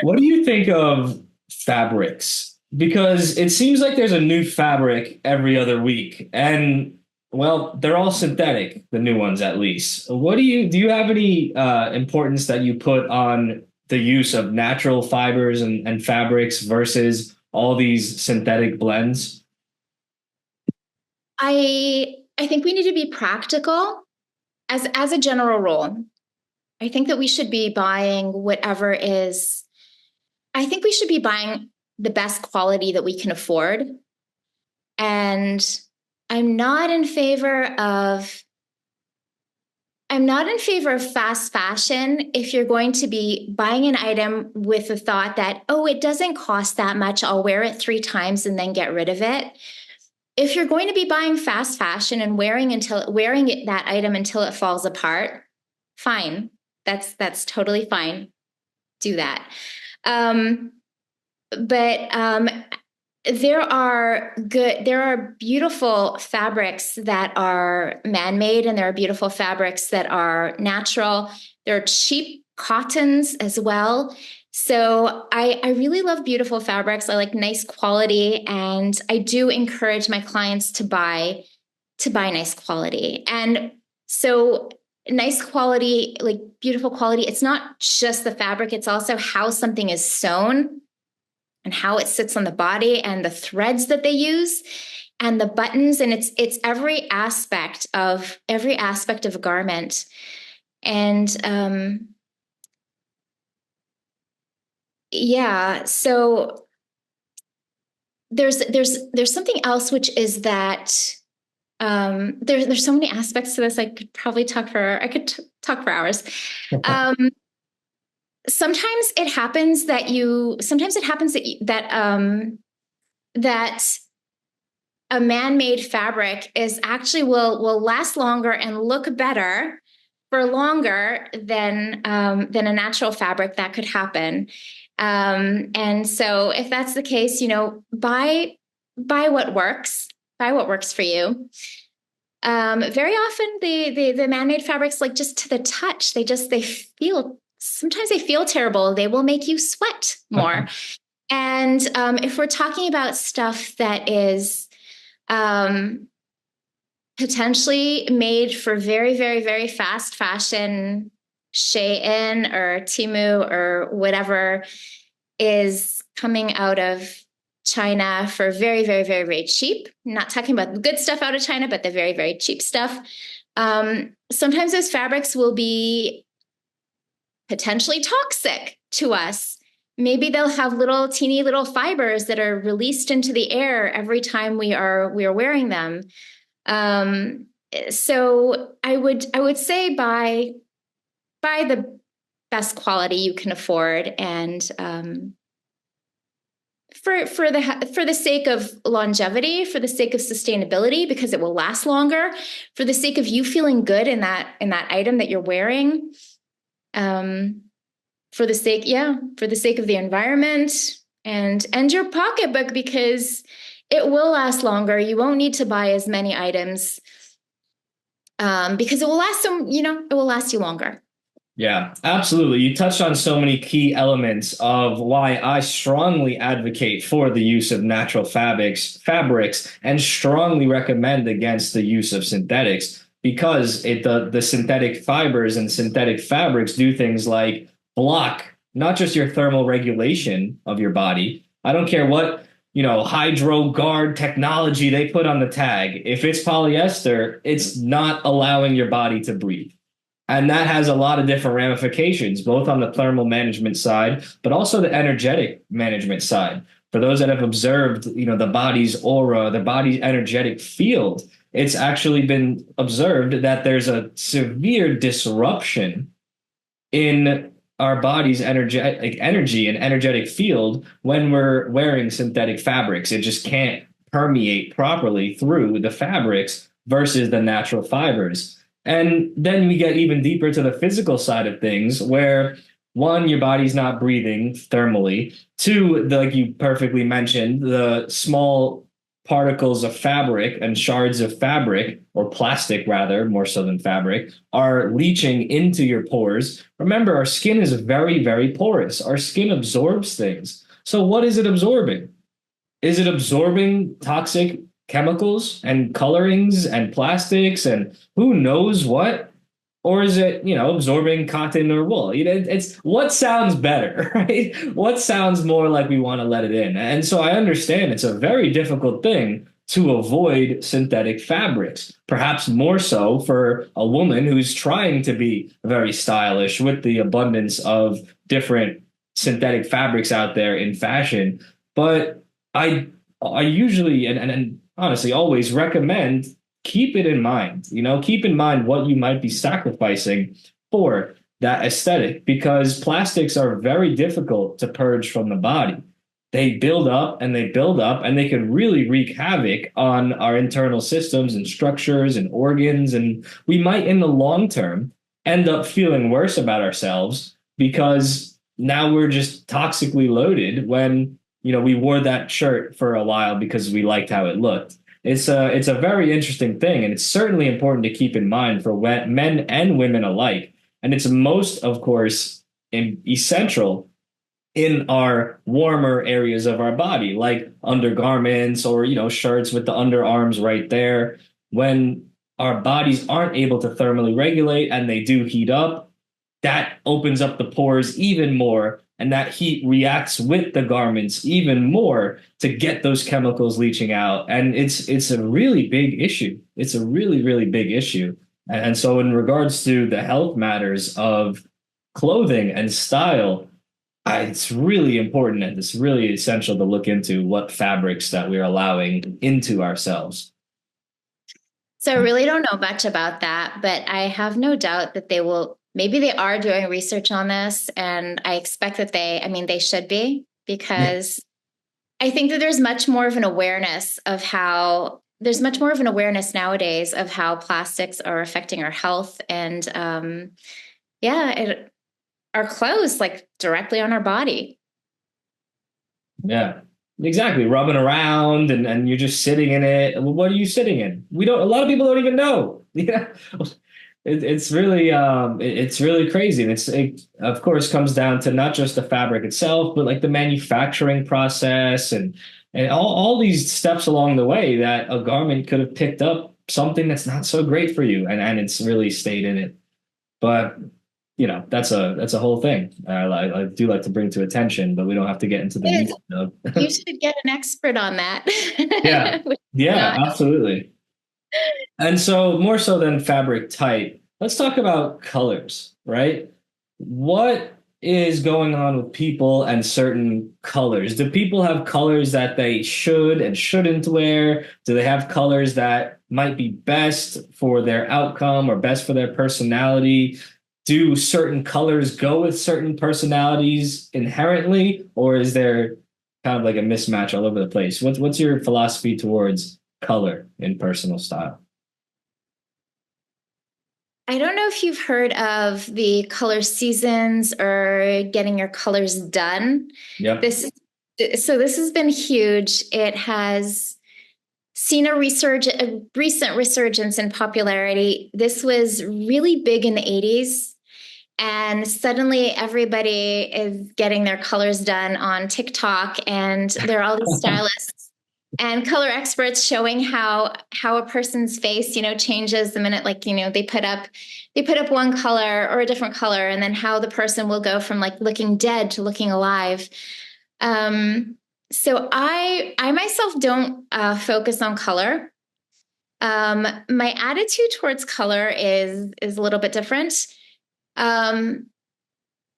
What do you think of fabrics? Because it seems like there's a new fabric every other week, and well, they're all synthetic, the new ones at least. What do you have any importance that you put on the use of natural fibers and fabrics versus all these synthetic blends? I think we need to be practical as a general rule. I think that we should be buying whatever is, I think we should be buying the best quality that we can afford. And I'm not in favor of fast fashion if you're going to be buying an item with the thought that, oh, it doesn't cost that much. I'll wear it 3 times and then get rid of it. If you're going to be buying fast fashion and wearing that item until it falls apart, fine. That's totally fine. Do that. But there are beautiful fabrics that are man-made, and there are beautiful fabrics that are natural. There are cheap cottons as well. So I really love beautiful fabrics. I like nice quality, and I do encourage my clients to buy nice quality. And so nice quality, like beautiful quality, it's not just the fabric, it's also how something is sewn and how it sits on the body and the threads that they use and the buttons, and it's every aspect of a garment. And yeah, so there's something else, which is that there's so many aspects to this. I could talk for hours. Sometimes it happens that that a man-made fabric is actually will last longer and look better for longer than a natural fabric. That could happen. And so if that's the case, buy what works. Buy what works for you. Very often the man-made fabrics, like just to the touch, sometimes they feel terrible. They will make you sweat more. And if we're talking about stuff that is potentially made for very, very, very fast fashion, Shein or Temu or whatever is coming out of China for very, very, very, very cheap. Not talking about the good stuff out of China, but the very, very cheap stuff. Sometimes those fabrics will be potentially toxic to us. Maybe they'll have little teeny little fibers that are released into the air every time we are wearing them. So I would say buy the best quality you can afford, and for the sake of longevity, for the sake of sustainability, because it will last longer, for the sake of you feeling good in that item that you're wearing, for the sake of the environment and your pocketbook, because it will last longer. You won't need to buy as many items, because it will last you longer. Yeah, absolutely. You touched on so many key elements of why I strongly advocate for the use of natural fabrics, and strongly recommend against the use of synthetics, because the synthetic fibers and synthetic fabrics do things like block not just your thermal regulation of your body. I don't care what, hydro guard technology they put on the tag. If it's polyester, it's not allowing your body to breathe. And that has a lot of different ramifications, both on the thermal management side, but also the energetic management side. For those that have observed, the body's aura, the body's energetic field, it's actually been observed that there's a severe disruption in our body's energy and energetic field when we're wearing synthetic fabrics. It just can't permeate properly through the fabrics versus the natural fibers. And then we get even deeper to the physical side of things, where one, your body's not breathing thermally. Two, like you perfectly mentioned, the small particles of fabric and shards of fabric, or plastic rather, more so than fabric, are leaching into your pores. Remember, our skin is very, very porous. Our skin absorbs things. So what is it absorbing? Is it absorbing toxic chemicals and colorings and plastics and who knows what? Or is it, absorbing cotton or wool? It's what sounds better, right? What sounds more like we want to let it in? And so I understand it's a very difficult thing to avoid synthetic fabrics, perhaps more so for a woman who's trying to be very stylish with the abundance of different synthetic fabrics out there in fashion. But I usually and honestly always recommend keep it in mind, keep in mind what you might be sacrificing for that aesthetic, because plastics are very difficult to purge from the body. They build up and they build up, and they can really wreak havoc on our internal systems and structures and organs. And we might, in the long term, end up feeling worse about ourselves because now we're just toxically loaded when, we wore that shirt for a while because we liked how it looked. It's a very interesting thing, and it's certainly important to keep in mind for men and women alike. And it's most, of course, essential in our warmer areas of our body, like undergarments or, shirts with the underarms right there. When our bodies aren't able to thermally regulate and they do heat up, that opens up the pores even more. And that heat reacts with the garments even more to get those chemicals leaching out. And it's a really big issue. It's a really, really big issue. And so in regards to the health matters of clothing and style, it's really important and it's really essential to look into what fabrics that we're allowing into ourselves. So I really don't know much about that, but I have no doubt that maybe they are doing research on this, and I expect that they should be, because I think that there's much more of an awareness nowadays of how plastics are affecting our health and, our clothes, like directly on our body. Yeah, exactly. Rubbing around and you're just sitting in it. Well, what are you sitting in? A lot of people don't even know. It's really crazy. And it of course comes down to not just the fabric itself, but like the manufacturing process and all these steps along the way that a garment could have picked up something that's not so great for you, and it's really stayed in it. But that's a whole thing. I do like to bring to attention, but we don't have to get into the Yes, meat of. you should get an expert on that. Yeah, yeah, Not. absolutely. And so, more so than fabric type, let's talk about colors, right? What is going on with people and certain colors? Do people have colors that they should and shouldn't wear? Do they have colors that might be best for their outcome or best for their personality? Do certain colors go with certain personalities inherently, or is there kind of like a mismatch all over the place? What's your philosophy towards color in personal style? I don't know if you've heard of the color seasons or getting your colors done. Yep. This has been huge. It has seen a recent resurgence in popularity. This was really big in the 80s. And suddenly everybody is getting their colors done on TikTok, and there are all these stylists and color experts showing how a person's face, changes the minute, like, they put up one color or a different color, and then how the person will go from like looking dead to looking alive. So I myself don't focus on color. My attitude towards color is a little bit different. Um,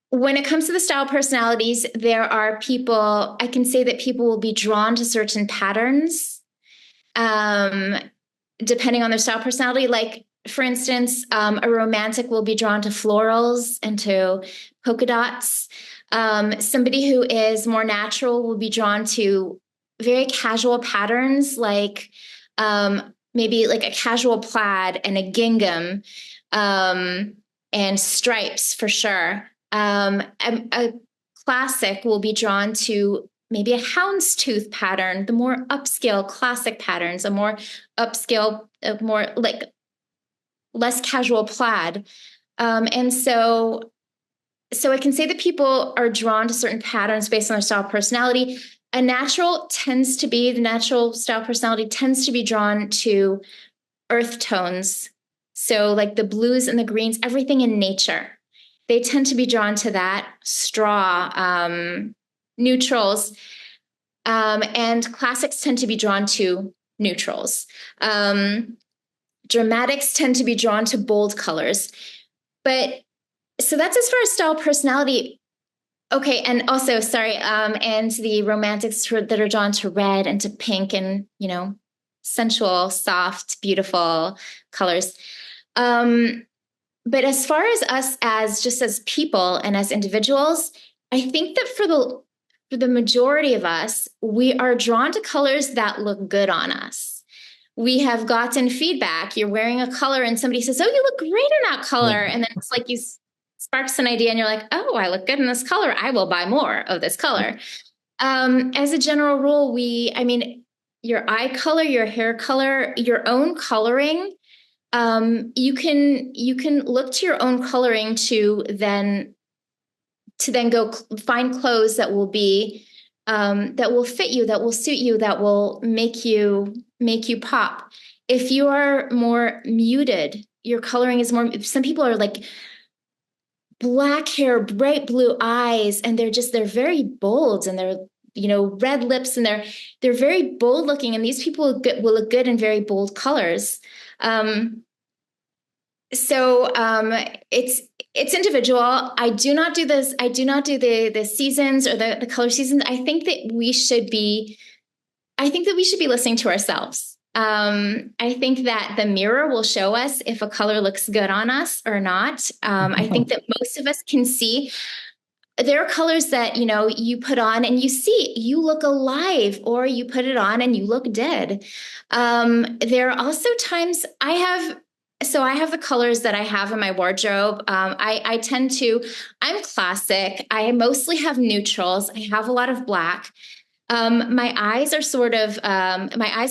when it comes to the style personalities, there are people, I can say that people will be drawn to certain patterns, um, depending on their style personality. Like, for instance, a romantic will be drawn to florals and to polka dots. Somebody who is more natural will be drawn to very casual patterns, like maybe like a casual plaid and a gingham. And stripes for sure. A classic will be drawn to maybe a houndstooth pattern, the more upscale classic patterns, a more upscale, a more like less casual plaid. And so I can say that people are drawn to certain patterns based on their style personality. The natural style personality tends to be drawn to earth tones. So like the blues and the greens, everything in nature, they tend to be drawn to that. Straw, neutrals, and classics tend to be drawn to neutrals. Dramatics tend to be drawn to bold colors. But so that's as far as style personality. Okay, and also, sorry, and the romantics that are drawn to red and to pink and, sensual, soft, beautiful colors. But as far as us as people and as individuals, I think that for the majority of us, we are drawn to colors that look good on us. We have gotten feedback. You're wearing a color and somebody says, "Oh, you look great in that color." And then it's like you sparks an idea and you're like, "Oh, I look good in this color. I will buy more of this color." As a general rule, your eye color, your hair color, your own coloring, you can look to your own coloring to then go find clothes that will be that will fit you, that will suit you, that will make you pop. If you are more muted, your coloring is more. Some people are like black hair, bright blue eyes, and they're very bold, and they're red lips, and they're very bold looking, and these people will look good in very bold colors. It's individual. I do not do this. I do not do the seasons or the color seasons. I think that we should be listening to ourselves. I think that the mirror will show us if a color looks good on us or not. I think that most of us can see. There are colors that, you put on and you look alive, or you put it on and you look dead. There are also times I have the colors that I have in my wardrobe. I'm classic. I mostly have neutrals. I have a lot of black. My eyes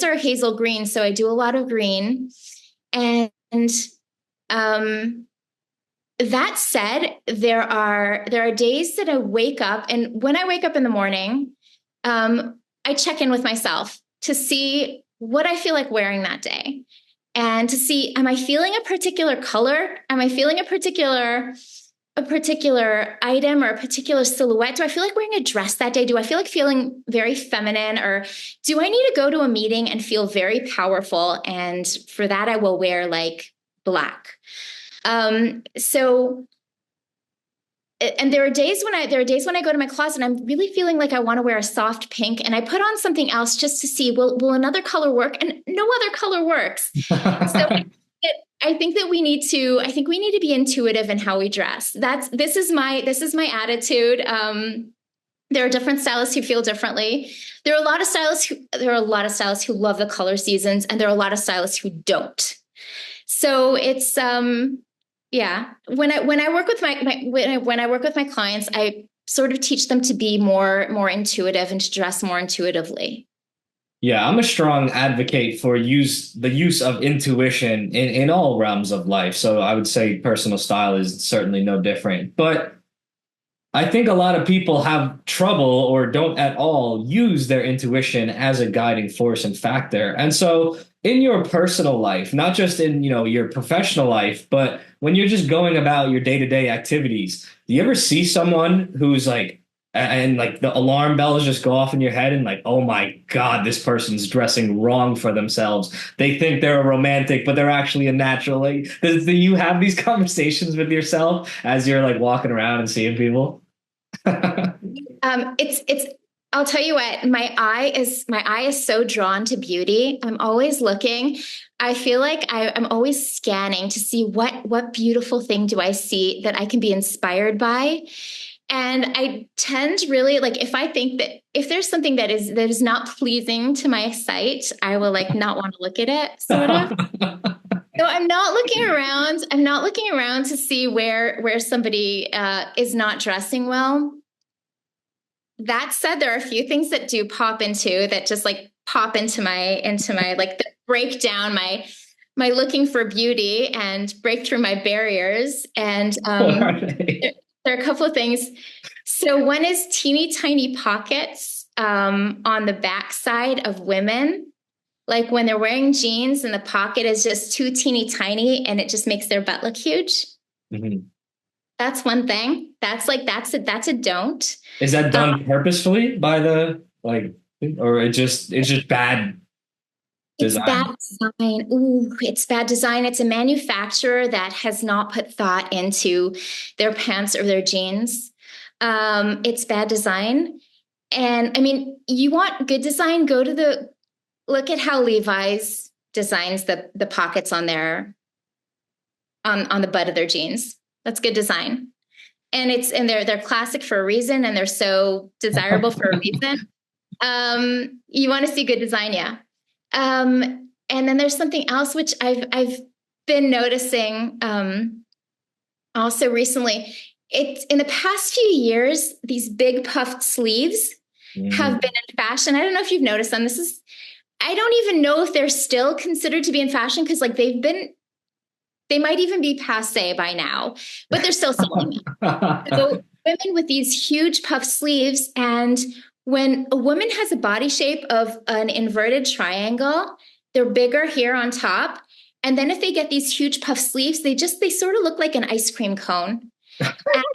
are hazel green. So I do a lot of green. And, that said, there are days that I wake up, and when I wake up in the morning, I check in with myself to see what I feel like wearing that day. and to see, am I feeling a particular color? Am I feeling a particular item or a particular silhouette? Do I feel like wearing a dress that day? Do I feel like feeling very feminine, or do I need to go to a meeting and feel very powerful? And for that, I will wear like black. So, and there are days when I go to my closet and I'm really feeling like I want to wear a soft pink, and I put on something else just to see, will another color work? And no other color works. So I think we need to be intuitive in how we dress. This is my attitude. There are different stylists who feel differently. There are a lot of stylists who love the color seasons, and there are a lot of stylists who don't. So it's yeah. When I work with when I work with my clients, I sort of teach them to be more intuitive and to dress more intuitively. Yeah, I'm a strong advocate for the use of intuition in all realms of life. So I would say personal style is certainly no different. But I think a lot of people have trouble or don't at all use their intuition as a guiding force and factor. And so in your personal life, not just in, your professional life, but when you're just going about your day-to-day activities, do you ever see someone who's like, and like the alarm bells just go off in your head and like, oh my God, this person's dressing wrong for themselves. They think they're a romantic, but they're actually a natural. Like, do you have these conversations with yourself as you're like walking around and seeing people? It's I'll tell you what, my eye is so drawn to beauty. I'm always looking. I feel like I'm always scanning to see what beautiful thing do I see that I can be inspired by. And I tend really, like, if I think that if there's something that is not pleasing to my sight, I will like not want to look at it, sort of. So I'm not looking around. I'm not looking around to see where somebody is not dressing well. That said, there are a few things that do pop into my like that break down my looking for beauty and break through my barriers. And there are a couple of things. So one is teeny tiny pockets on the backside of women. Like when they're wearing jeans and the pocket is just too teeny tiny and it just makes their butt look huge. Mm-hmm. That's one thing. That's a don't. Is that done purposefully by or it's just bad design? It's bad design. Ooh, it's bad design. It's a manufacturer that has not put thought into their pants or their jeans. It's bad design. And I mean, you want good design, look at how Levi's designs the pockets on their on the butt of their jeans. That's good design. And they're classic for a reason, and they're so desirable for a reason. You want to see good design, yeah. And then there's something else which I've been noticing also recently. It's in the past few years, these big puffed sleeves have been in fashion. I don't know if you've noticed them. I don't even know if they're still considered to be in fashion, because like they might even be passé by now, but they're still selling them. So women with these huge puff sleeves, and when a woman has a body shape of an inverted triangle, they're bigger here on top. And then if they get these huge puff sleeves, they sort of look like an ice cream cone.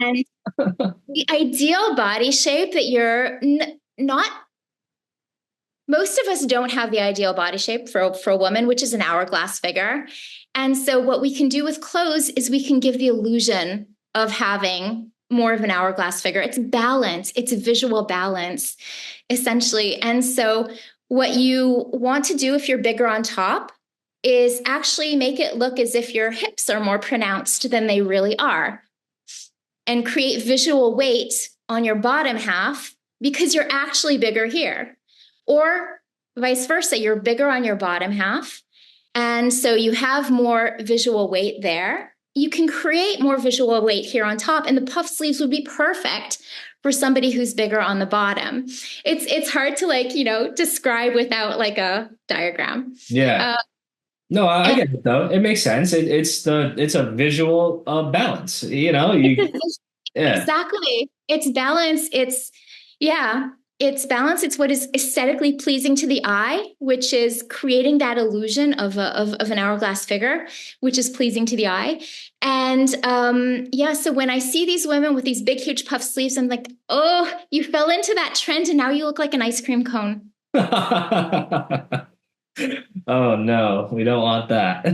And the ideal body shape that you're not, most of us don't have the ideal body shape for a woman, which is an hourglass figure. And so what we can do with clothes is we can give the illusion of having more of an hourglass figure. It's balance. It's a visual balance, essentially. And so what you want to do if you're bigger on top is actually make it look as if your hips are more pronounced than they really are, and create visual weight on your bottom half because you're actually bigger here. Or vice versa, you're bigger on your bottom half, and so you have more visual weight there. You can create more visual weight here on top, and the puff sleeves would be perfect for somebody who's bigger on the bottom. It's hard to describe without like a diagram. Yeah. No, I get it though. It makes sense. It's a visual balance. Yeah. Exactly. It's balance. Yeah. It's balance. It's what is aesthetically pleasing to the eye, which is creating that illusion of an hourglass figure, which is pleasing to the eye. And yeah, so when I see these women with these big, huge puff sleeves, I'm like, oh, you fell into that trend and now you look like an ice cream cone. Oh no, we don't want that.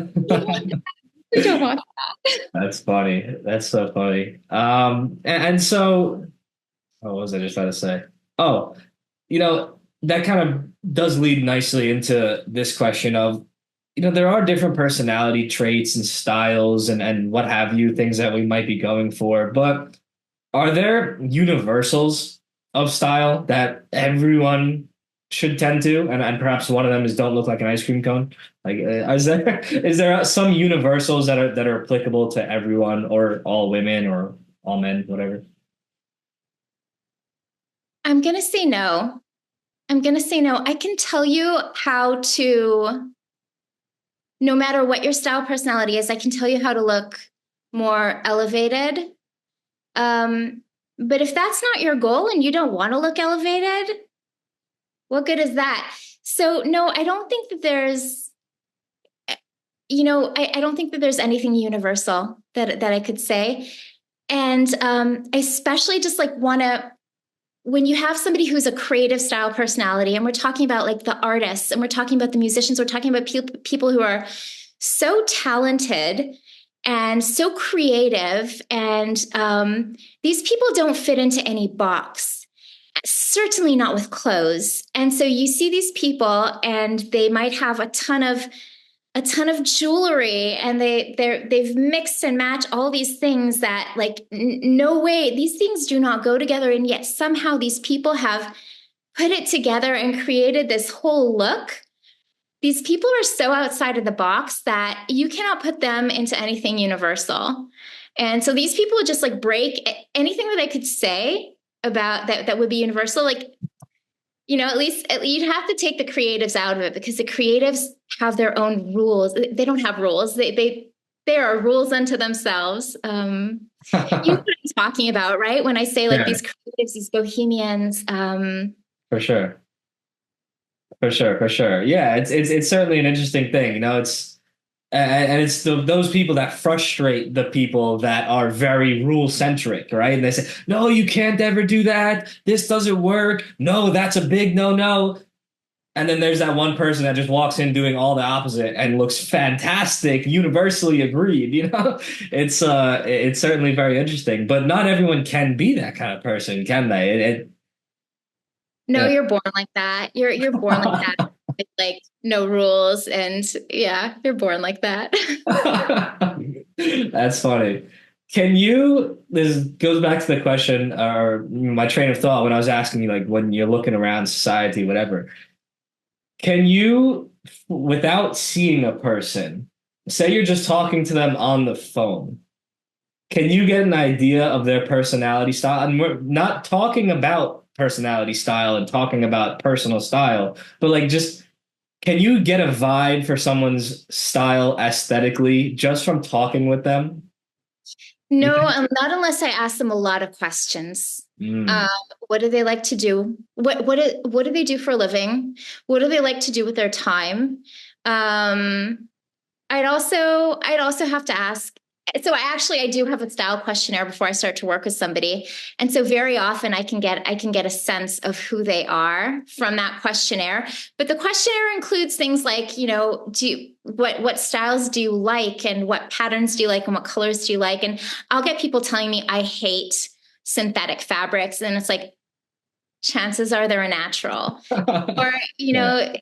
We don't want. That's funny. That's so funny. And so, what was I just trying to say? Oh, that kind of does lead nicely into this question of, there are different personality traits and styles and what have you, things that we might be going for, but are there universals of style that everyone should tend to? And perhaps one of them is don't look like an ice cream cone. Like, is there some universals that are applicable to everyone or all women or all men, whatever? I'm going to say no. I'm going to say no. I can tell you how to, no matter what your style personality is, I can tell you how to look more elevated. But if that's not your goal and you don't want to look elevated, what good is that? So no, I don't think that there's, I don't think that there's anything universal that I could say. And I especially just like want to, when you have somebody who's a creative style personality, and we're talking about like the artists and we're talking about the musicians, we're talking about people who are so talented and so creative. And these people don't fit into any box, certainly not with clothes. And so you see these people and they might have a ton of jewelry, and they've mixed and matched all these things that like no way, these things do not go together, and yet somehow these people have put it together and created this whole look. These people are so outside of the box that you cannot put them into anything universal. And so these people would just like break anything that I could say about that would be universal. Like, at least you'd have to take the creatives out of it, because the creatives have their own rules. They don't have rules. They are rules unto themselves. You know what I'm talking about, right? When I say like these creatives, these bohemians. For sure. For sure. For sure. Yeah. It's certainly an interesting thing. It's those people that frustrate the people that are very rule centric, right? And they say, no, you can't ever do that. This doesn't work. No, that's a big no. And then there's that one person that just walks in doing all the opposite and looks fantastic, universally agreed. It's certainly very interesting, but not everyone can be that kind of person, can they? No, you're born like that. You're born like that. With, like no rules, and yeah, you're born like that. That's funny. This goes back to the question or my train of thought when I was asking you, like, when you're looking around society, whatever, can you, without seeing a person, say you're just talking to them on the phone, can you get an idea of their personality style? And we're not talking about personality style and talking about personal style, but like just can you get a vibe for someone's style aesthetically just from talking with them? No, not unless I ask them a lot of questions. What do they like to do? What do they do for a living? What do they like to do with their time? I'd also have to ask. So I do have a style questionnaire before I start to work with somebody. And so very often I can get a sense of who they are from that questionnaire. But the questionnaire includes things like, what styles do you like, and what patterns do you like, and what colors do you like? And I'll get people telling me I hate synthetic fabrics. And it's like, chances are they're a natural. Or, Yeah.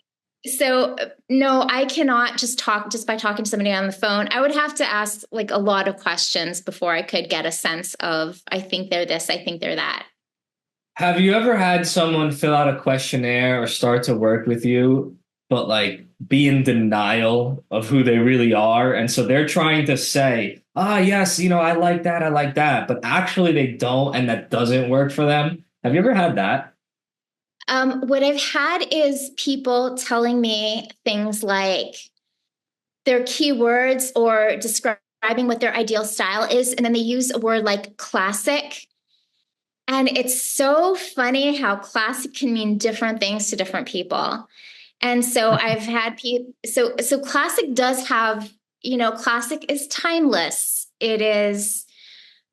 so no, I cannot just by talking to somebody on the phone. I would have to ask like a lot of questions before I could get a sense of, I think they're this, I think they're that. Have you ever had someone fill out a questionnaire or start to work with you, but like be in denial of who they really are? And so they're trying to say, yes, I like that, but actually they don't, and that doesn't work for them. Have you ever had that? What I've had is people telling me things like their keywords or describing what their ideal style is, and then they use a word like classic. And it's so funny how classic can mean different things to different people. And so I've had people, so classic does have, classic is timeless. It is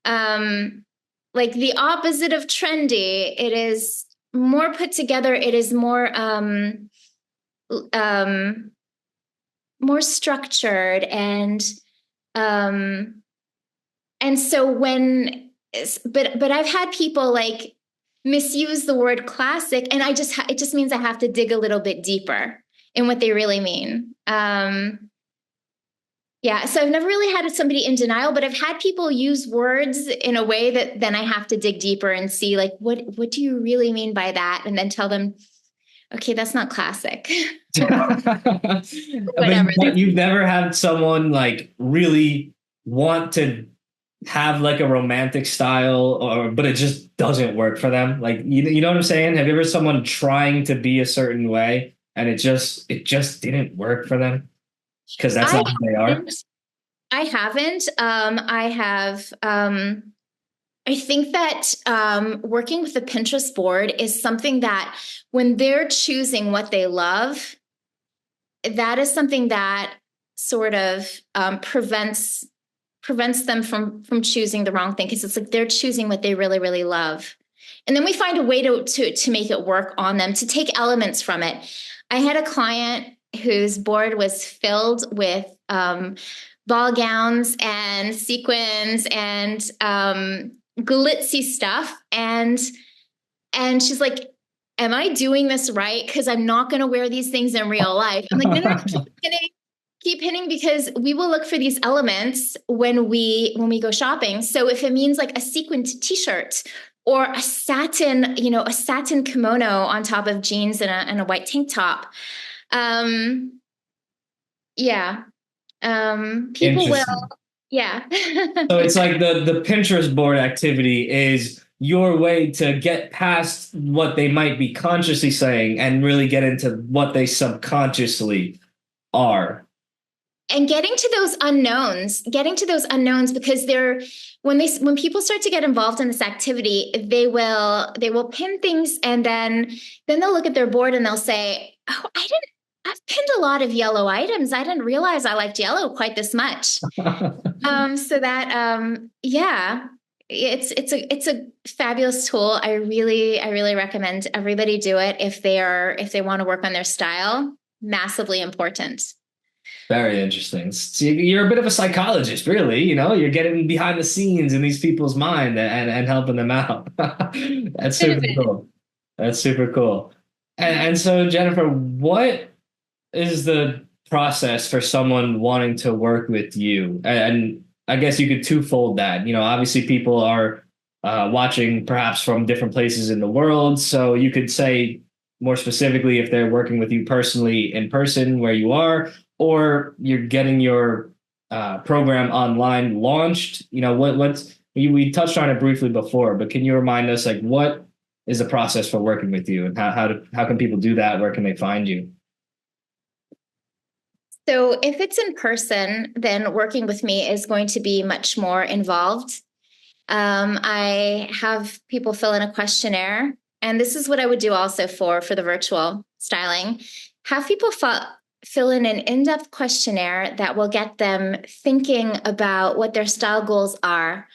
like the opposite of trendy. It is more put together. It is more structured, and so but I've had people like misuse the word classic, and it just means I have to dig a little bit deeper in what they really mean. Yeah, so I've never really had somebody in denial, but I've had people use words in a way that then I have to dig deeper and see like, what do you really mean by that? And then tell them, okay, that's not classic. Whatever. But you've never had someone like really want to have like a romantic style, but it just doesn't work for them. Like, you know what I'm saying? Have you ever someone trying to be a certain way and it just didn't work for them? Because that's not who they are. I haven't. I have. I think that working with the Pinterest board is something that when they're choosing what they love, that is something that sort of prevents them from choosing the wrong thing, because it's like they're choosing what they really, really love. And then we find a way to make it work on them, to take elements from it. I had a client whose board was filled with ball gowns and sequins and glitzy stuff. And she's like, am I doing this right? Because I'm not going to wear these things in real life. I'm like, no, keep hitting, because we will look for these elements when we go shopping. So if it means like a sequined t-shirt or a satin kimono on top of jeans and a white tank top, people will, yeah. So it's like the Pinterest board activity is your way to get past what they might be consciously saying and really get into what they subconsciously are. And getting to those unknowns, because when people start to get involved in this activity, they will pin things, and then they'll look at their board and they'll say, oh, I've pinned a lot of yellow items. I didn't realize I liked yellow quite this much. So that, it's a fabulous tool. I really recommend everybody do it if they want to work on their style. Massively important. Very interesting. So you're a bit of a psychologist, really. You're getting behind the scenes in these people's mind and helping them out. That's super cool. That's super cool. And so, Jennifer, what is the process for someone wanting to work with you? And I guess you could twofold that. Obviously people are watching perhaps from different places in the world. So you could say more specifically if they're working with you personally in person where you are, or you're getting your program online launched. We touched on it briefly before, but can you remind us, like, what is the process for working with you, and how can people do that? Where can they find you? So if it's in person, then working with me is going to be much more involved. I have people fill in a questionnaire, and this is what I would do also for the virtual styling. Have people fill in an in-depth questionnaire that will get them thinking about what their style goals are,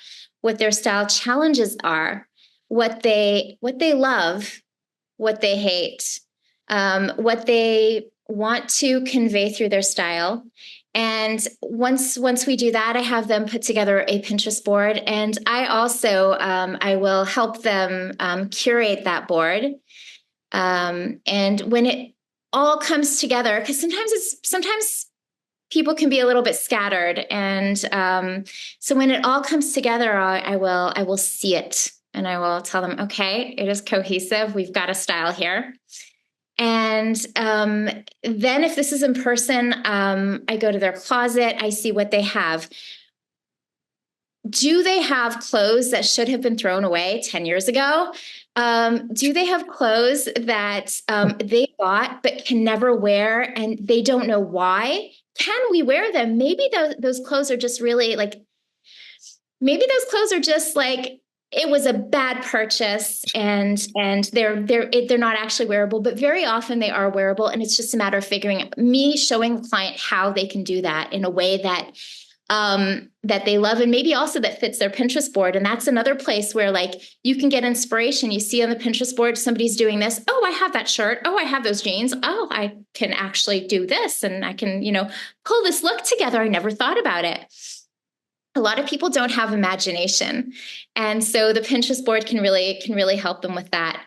what their style challenges are, what they love, what they hate, what they want to convey through their style. And once we do that, I have them put together a Pinterest board, and I also I will help them curate that board. And when it all comes together, because sometimes people can be a little bit scattered, and so when it all comes together, I will see it, and I will tell them, okay, it is cohesive. We've got a style here. And then if this is in person, I go to their closet. I see what they have. Do they have clothes that should have been thrown away 10 years ago? Do they have clothes that they bought but can never wear and they don't know why? Can we wear them? Maybe those clothes are just really like, maybe those clothes are just like, it was a bad purchase, and they're not actually wearable, but very often they are wearable, and it's just a matter of showing the client how they can do that in a way that that they love, and maybe also that fits their Pinterest board. And that's another place where like you can get inspiration. You see on the Pinterest board, somebody's doing this. Oh, I have that shirt. Oh, I have those jeans. Oh, I can actually do this, and I can, pull this look together. I never thought about it. A lot of people don't have imagination. And so the Pinterest board can really help them with that.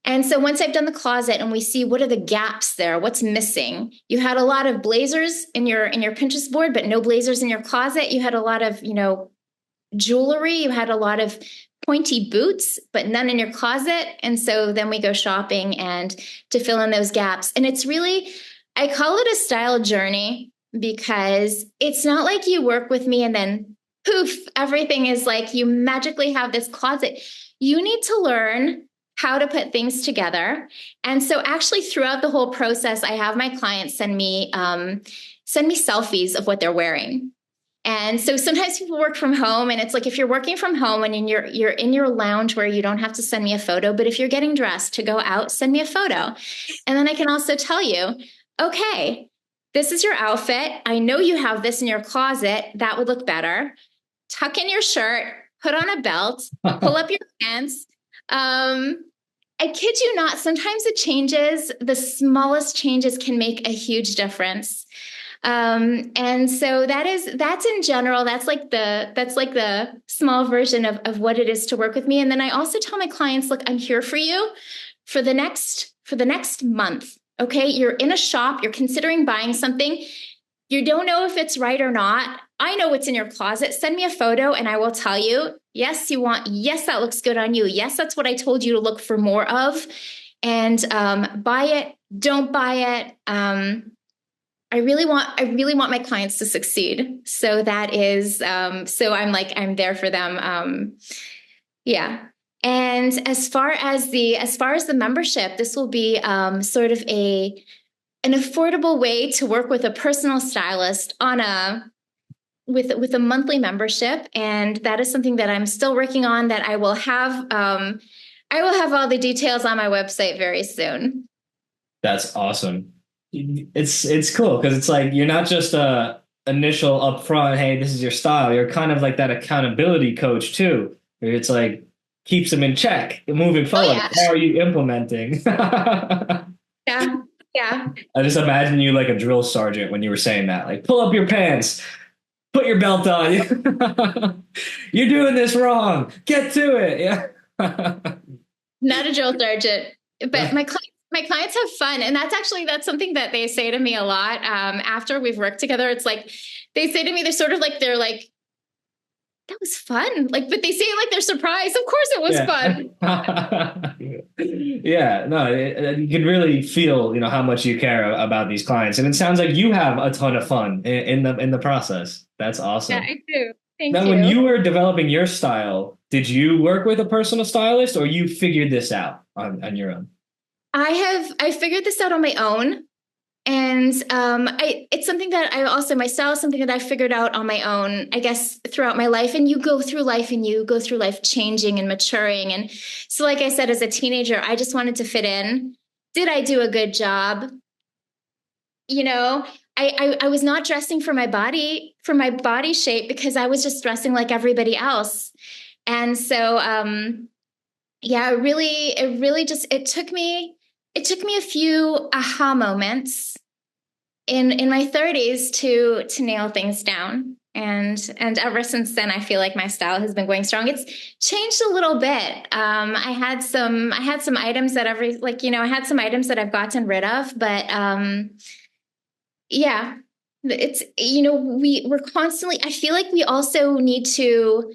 And so once I've done the closet and we see what are the gaps there, what's missing. You had a lot of blazers in your Pinterest board, but no blazers in your closet. You had a lot of, jewelry. You had a lot of pointy boots, but none in your closet. And so then we go shopping and to fill in those gaps. And it's really, I call it a style journey, because it's not like you work with me and then poof, everything is like you magically have this closet. You need to learn how to put things together. And so actually throughout the whole process, I have my clients send me selfies of what they're wearing. And so sometimes people work from home, and it's like, if you're working from home and you're in your lounge where you don't have to send me a photo, but if you're getting dressed to go out, send me a photo. And then I can also tell you, okay, this is your outfit. I know you have this in your closet. That would look better. Tuck in your shirt, put on a belt, pull up your pants. I kid you not, sometimes the smallest changes can make a huge difference. And so that's in general, that's like the small version of what it is to work with me. And then I also tell my clients, look, I'm here for you for the next month. Okay. You're in a shop, you're considering buying something. You don't know if it's right or not. I know what's in your closet. Send me a photo and I will tell you, yes, that looks good on you. Yes, that's what I told you to look for more of. And buy it, don't buy it. I really want my clients to succeed. So that is, so I'm there for them. Yeah. And as far as the membership, this will be sort of an affordable way to work with a personal stylist with a monthly membership. And that is something that I'm still working on, that I will have all the details on my website very soon. That's awesome. It's cool because it's like you're not just a initial upfront, hey, this is your style. You're kind of like that accountability coach too, where it's like keeps them in check moving forward. Oh, yeah. How are you implementing? Yeah. Yeah. I just imagine you like a drill sergeant when you were saying that, like, pull up your pants, put your belt on. You're doing this wrong. Get to it. Yeah. Not a drill sergeant, but my clients have fun. And that's something that they say to me a lot. After we've worked together, it's like, they say to me, they're like, that was fun. Like, but they say it like they're surprised. Of course it was fun. Yeah, no, you can really feel, how much you care about these clients. And it sounds like you have a ton of fun in the process. That's awesome. Yeah, I do. Thank you. Now, when you were developing your style, did you work with a personal stylist or you figured this out on your own? I figured this out on my own. And it's something that my style is something that I figured out on my own, I guess, throughout my life. And you go through life changing and maturing. And so, like I said, as a teenager, I just wanted to fit in. Did I do a good job? I was not dressing for my body shape because I was just dressing like everybody else. And so, it took me a few aha moments in my 30s to nail things down. And ever since then, I feel like my style has been going strong. It's changed a little bit. I had some items that I had some items that I've gotten rid of, but yeah, it's, we're constantly, I feel like we also need to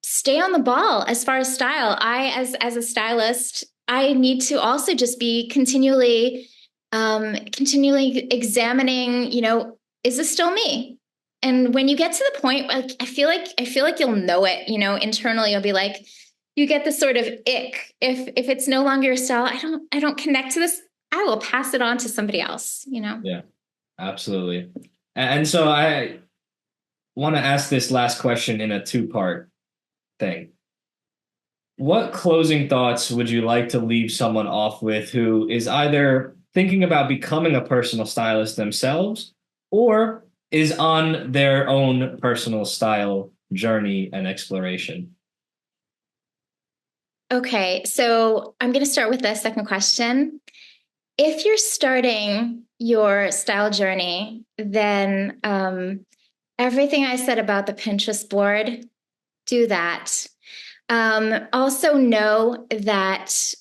stay on the ball as far as style. As a stylist, I need to also just be continually examining, is this still me? And when you get to the point, like, I feel like you'll know it, internally, you'll be like, you get this sort of ick. If it's no longer your style, I don't connect to this, I will pass it on to somebody else, Yeah, absolutely. And so I want to ask this last question in a two-part. thing. What closing thoughts would you like to leave someone off with who is either thinking about becoming a personal stylist themselves or is on their own personal style journey and exploration? Okay, so I'm going to start with the second question. If you're starting your style journey, then everything I said about the Pinterest board, do that. Also know that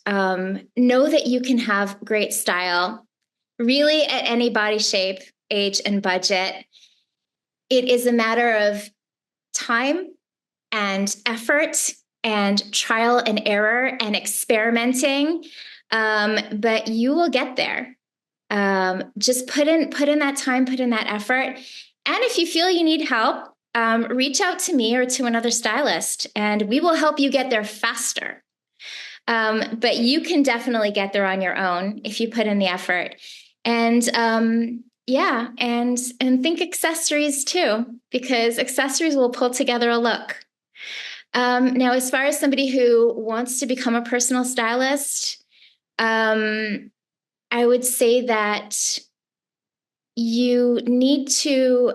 you can have great style really at any body shape, age, and budget. It is a matter of time and effort and trial and error and experimenting. But you will get there. Just put in that time, put in that effort. And if you feel you need help, reach out to me or to another stylist, and we will help you get there faster. But you can definitely get there on your own if you put in the effort. And yeah, and think accessories too, because accessories will pull together a look. Now, as far as somebody who wants to become a personal stylist, I would say that you need to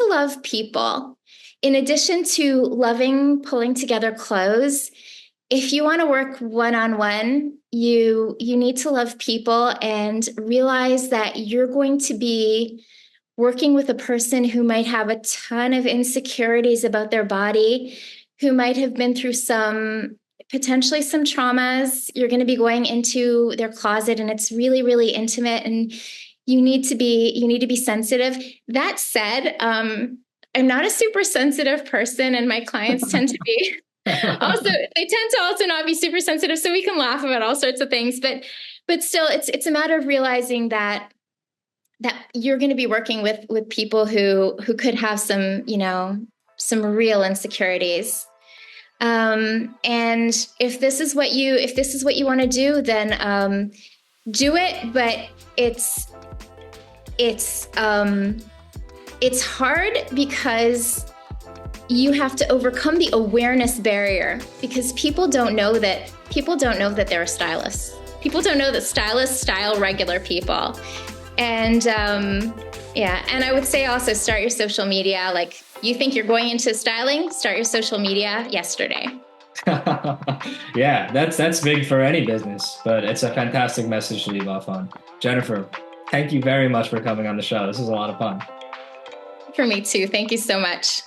love people. In addition to loving pulling together clothes, if you want to work one-on-one, you need to love people and realize that you're going to be working with a person who might have a ton of insecurities about their body, who might have been through potentially some traumas. You're going to be going into their closet and it's really, really intimate, and you need to be sensitive. That said, I'm not a super sensitive person, and my clients tend to be they tend to also not be super sensitive. So we can laugh about all sorts of things, but still it's a matter of realizing that you're going to be working with people who could have some real insecurities. And if this is what you want to do, then do it. But it's hard because you have to overcome the awareness barrier, because people don't know that they're a stylist. People don't know that stylists style regular people. And and I would say also start your social media. Like, you think you're going into styling, start your social media yesterday. Yeah, that's big for any business, but it's a fantastic message to leave off on. Jennifer, thank you very much for coming on the show. This is a lot of fun. For me too. Thank you so much.